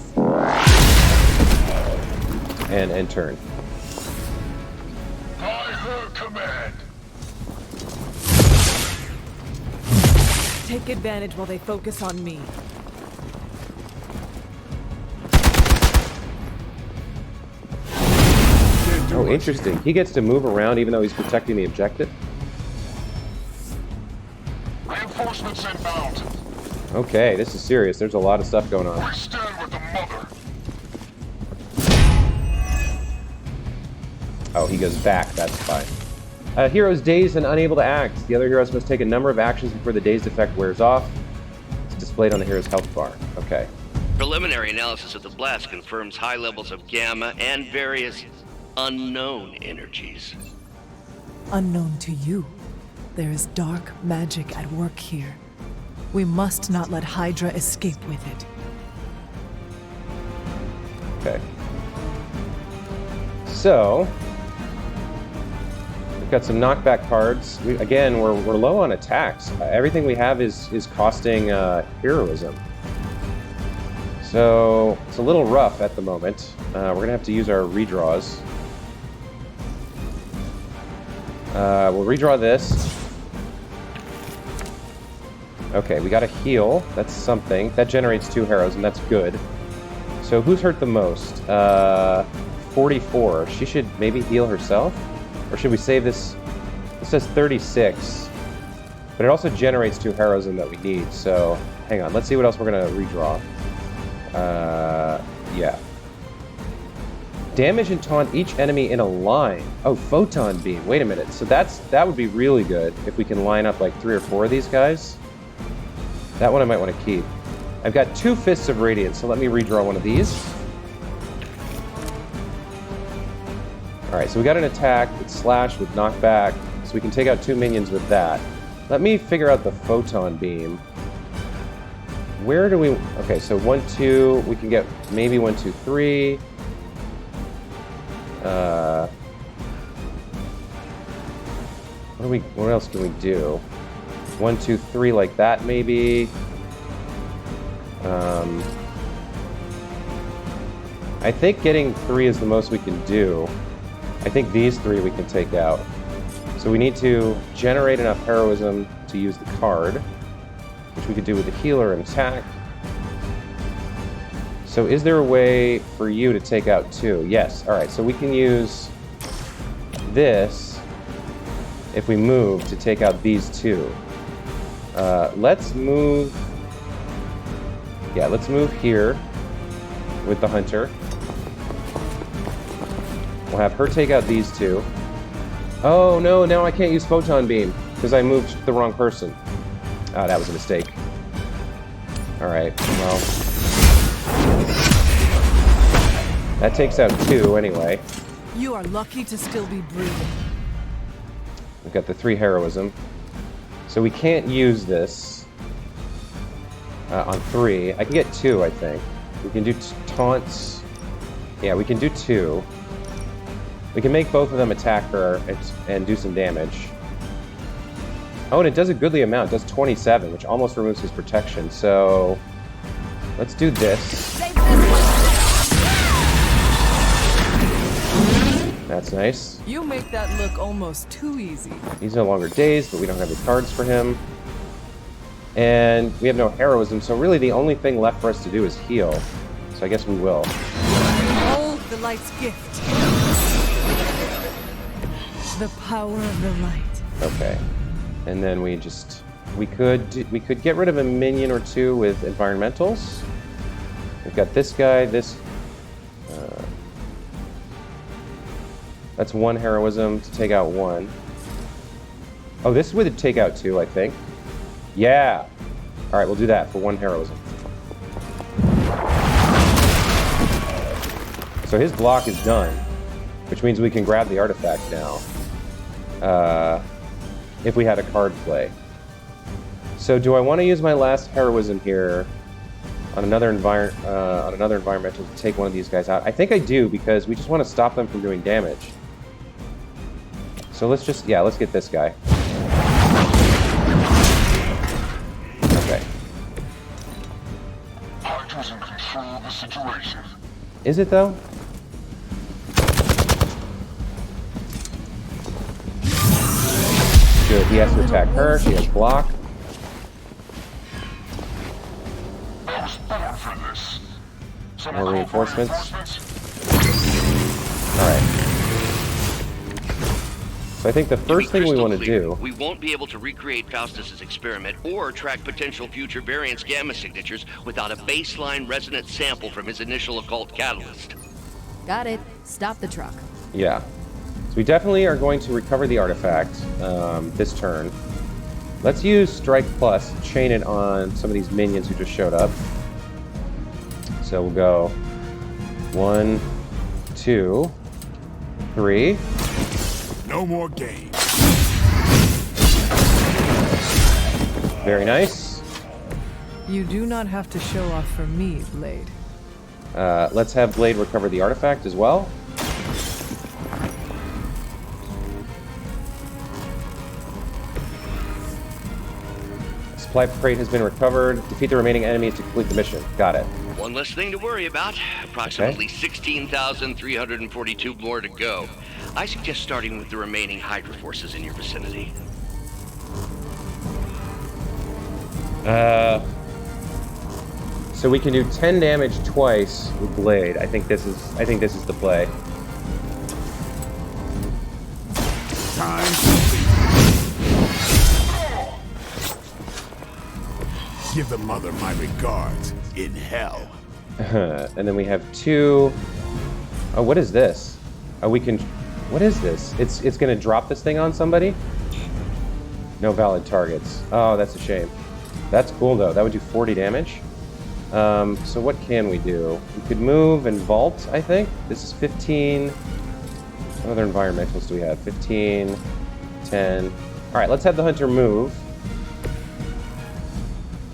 Speaker 1: And end turn.
Speaker 5: By her command.
Speaker 8: Take advantage while they focus on me.
Speaker 1: Oh, interesting. He gets to move around even though he's protecting the objective?
Speaker 5: Reinforcements inbound.
Speaker 1: Okay, this is serious. There's a lot of stuff going on.
Speaker 5: We stand with the mother.
Speaker 1: Oh, he goes back. That's fine. Heroes dazed and unable to act. The other heroes must take a number of actions before the dazed effect wears off. It's displayed on the hero's health bar. Okay.
Speaker 12: Preliminary analysis of the blast confirms high levels of gamma and various unknown energies.
Speaker 8: Unknown to you. There is dark magic at work here. We must not let Hydra escape with it.
Speaker 1: Okay. So, we've got some knockback cards. Again, we're low on attacks. Everything we have is costing heroism. So, it's a little rough at the moment. We're going to have to use our redraws. We'll redraw this. Okay, we got a heal. That's something. That generates 2 heroes, and that's good. So who's hurt the most? 44. She should maybe heal herself? Or should we save this? This says 36. But it also generates 2 heroism that we need, so hang on. Let's see what else we're going to redraw. Yeah. Damage and taunt each enemy in a line. Oh, photon beam. Wait a minute. So that would be really good if we can line up like 3 or 4 of these guys. That one I might want to keep. I've got 2 Fists of Radiance, so let me redraw one of these. Alright, so we got an attack with slash with knockback, so we can take out 2 minions with that. Let me figure out the photon beam. Where do we... Okay, so 1, 2, we can get maybe 1, 2, 3. What else can we do? 1, 2, 3 like that maybe. I think getting 3 is the most we can do. I think these 3 we can take out. So we need to generate enough heroism to use the card, which we could do with the healer and attack. So is there a way for you to take out 2? Yes. Alright, so we can use this if we move to take out these 2. Let's move... Yeah, let's move here with the hunter. We'll have her take out these 2. Oh no, now I can't use photon beam because I moved the wrong person. Oh, that was a mistake. Alright, well... That takes out 2 anyway.
Speaker 8: You are lucky to still be breathing.
Speaker 1: We've got the 3 heroism. So we can't use this on 3. I can get 2, I think. We can do taunts. Yeah, we can do 2. We can make both of them attack her and do some damage. Oh, and it does a goodly amount. It does 27, which almost removes his protection. So let's do this. That's nice.
Speaker 8: You make that look almost too easy.
Speaker 1: He's no longer dazed, but we don't have the cards for him. And we have no heroism, so really the only thing left for us to do is heal. So I guess we will.
Speaker 15: Hold the light's gift. The power of the light.
Speaker 1: Okay. And then we could get rid of a minion or 2 with environmentals. We've got this guy, this... that's 1 heroism to take out 1. Oh, this would take out 2, I think. Yeah! Alright, we'll do that for 1 heroism. So his block is done, which means we can grab the artifact now. If we had a card play. So do I want to use my last heroism here on another environmental to take one of these guys out? I think I do, because we just want to stop them from doing damage. So let's just, yeah, let's get this guy. Okay.
Speaker 16: Hydra's in control of the situation.
Speaker 1: Is it though? Good, he has to attack her, she has block. More reinforcements. Alright. So I think the first thing we want to do...
Speaker 12: We won't be able to recreate Faustus's experiment or track potential future variance gamma signatures without a baseline resonant sample from his initial occult catalyst.
Speaker 11: Got it. Stop the truck.
Speaker 1: Yeah. So we definitely are going to recover the artifact this turn. Let's use Strike Plus, chain it on some of these minions who just showed up. So we'll go 1, 2, 3.
Speaker 5: No more games.
Speaker 1: Very nice.
Speaker 8: You do not have to show off for me, Blade.
Speaker 1: Let's have Blade recover the artifact as well. Supply crate has been recovered. Defeat the remaining enemies to complete the mission. Got it.
Speaker 12: One less thing to worry about. Approximately 16,342 more to go. I suggest starting with the remaining Hydra forces in your vicinity.
Speaker 1: So we can do 10 damage twice with Blade. I think this is the play.
Speaker 5: Time. Give the mother my regards in hell.
Speaker 1: And then we have 2 Oh, what is this? Oh, we can... What is this? It's gonna drop this thing on somebody? No valid targets. Oh, that's a shame. That's cool, though. That would do 40 damage. So what can we do? We could move and vault, I think. This is 15... What other environmentals do we have? 15, 10... Alright, let's have the hunter move.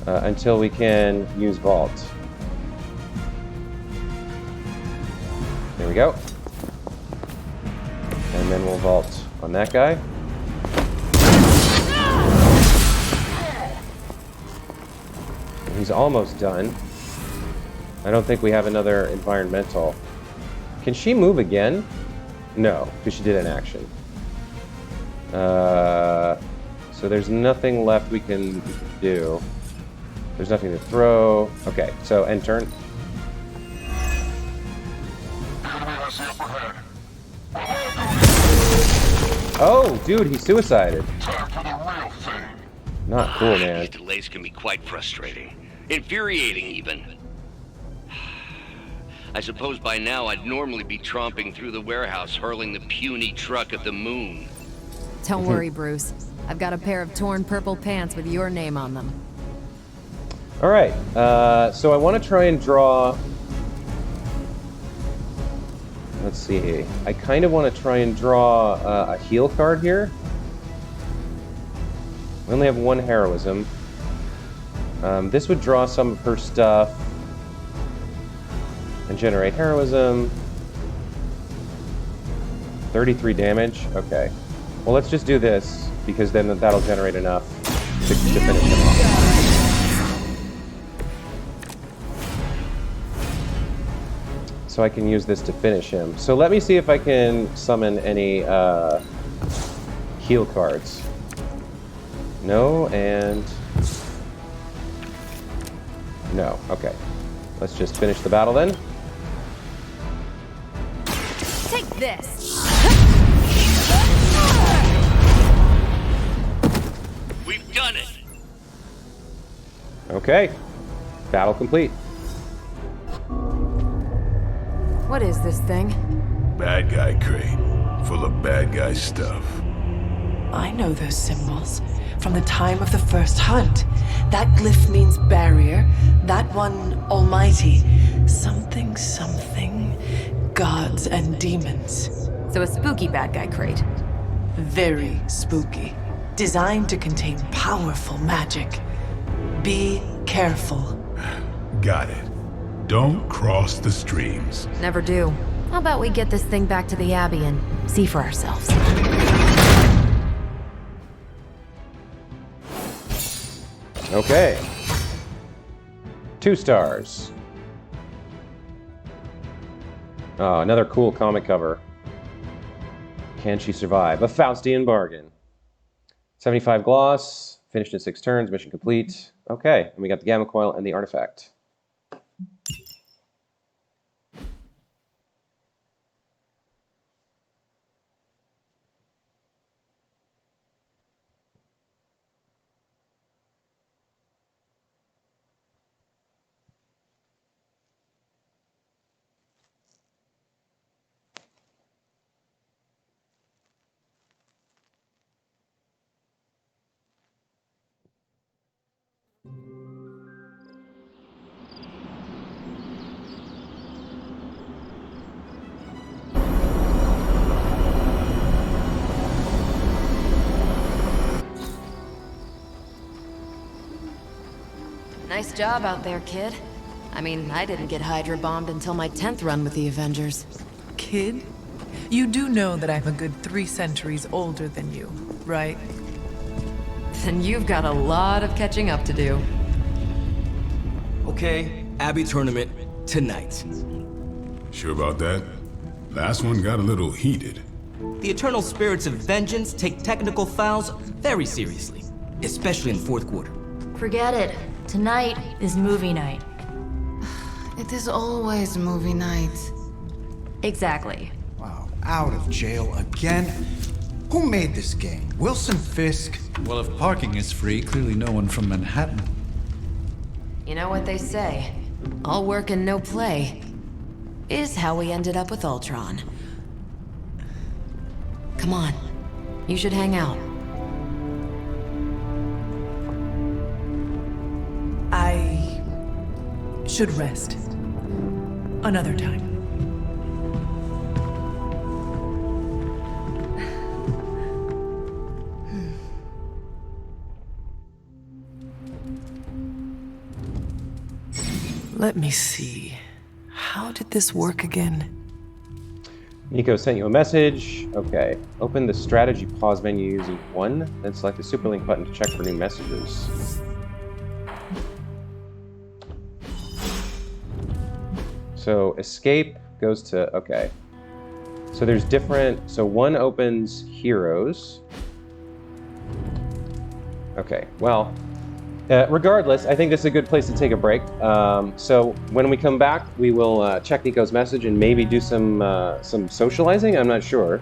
Speaker 1: Until we can use vault. There we go. And then we'll vault on that guy. He's almost done. I don't think we have another environmental. Can she move again? No, because she did an action. So there's nothing left we can do. There's nothing to throw. Okay, so end turn. Oh, dude, he suicided. Not cool, man.
Speaker 12: These delays can be quite frustrating. Infuriating, even. I suppose by now I'd normally be tromping through the warehouse hurling the puny truck at the moon.
Speaker 11: Don't worry, Bruce. I've got a pair of torn purple pants with your name on them.
Speaker 1: Alright, so I want to try and draw... Let's see. I kind of want to try and draw a heal card here. We only have one heroism. This would draw some of her stuff and generate heroism. 33 damage. Okay. Well, let's just do this because then that'll generate enough to finish him off. So I can use this to finish him. So let me see if I can summon any heal cards. No, and... No, okay. Let's just finish the battle then.
Speaker 11: Take this!
Speaker 12: We've done it!
Speaker 1: Okay. Battle complete.
Speaker 11: What is this thing?
Speaker 5: Bad guy crate, full of bad guy stuff.
Speaker 3: I know those symbols from the time of the first hunt. That glyph means barrier, that one almighty. Something, something, gods and demons.
Speaker 11: So a spooky bad guy crate.
Speaker 3: Very spooky. Designed to contain powerful magic. Be careful.
Speaker 5: Got it. Don't cross the streams.
Speaker 11: Never do. How about we get this thing back to the Abbey and see for ourselves?
Speaker 1: Okay. 2 stars. Oh, another cool comic cover. Can she survive? A Faustian bargain. 75 gloss. Finished in 6 turns. Mission complete. Okay. And we got the gamma coil and the artifact.
Speaker 11: Nice job out there, kid. I mean, I didn't get Hydra bombed until my 10th run with the Avengers.
Speaker 8: Kid? You do know that I'm a good 3 centuries older than you, right?
Speaker 11: Then you've got a lot of catching up to do.
Speaker 17: Okay, Abbey tournament tonight.
Speaker 5: Sure about that? Last one got a little heated.
Speaker 17: The eternal spirits of vengeance take technical fouls very seriously, especially in the 4th quarter.
Speaker 18: Forget it. Tonight is movie night.
Speaker 11: It is always movie night. Exactly.
Speaker 19: Wow, out of jail again? Who made this game? Wilson Fisk?
Speaker 4: Well, if parking is free, clearly no one from Manhattan.
Speaker 11: You know what they say. All work and no play. is how we ended up with Ultron. Come on. You should hang out.
Speaker 8: I should rest. Another time. Let me see. How did this work again?
Speaker 1: Nico sent you a message. Okay. Open the strategy pause menu using 1, then select the superlink button to check for new messages. So escape goes to, okay. So there's different, so 1 opens heroes. Okay, well, regardless, I think this is a good place to take a break. So when we come back, we will check Nico's message and maybe do some socializing. I'm not sure,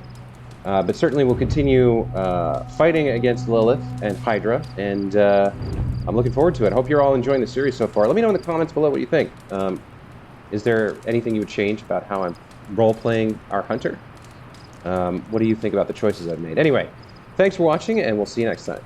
Speaker 1: but certainly we'll continue fighting against Lilith and Hydra, and I'm looking forward to it. I hope you're all enjoying the series so far. Let me know in the comments below what you think. Is there anything you would change about how I'm role-playing our Hunter? What do you think about the choices I've made? Anyway, thanks for watching, and we'll see you next time.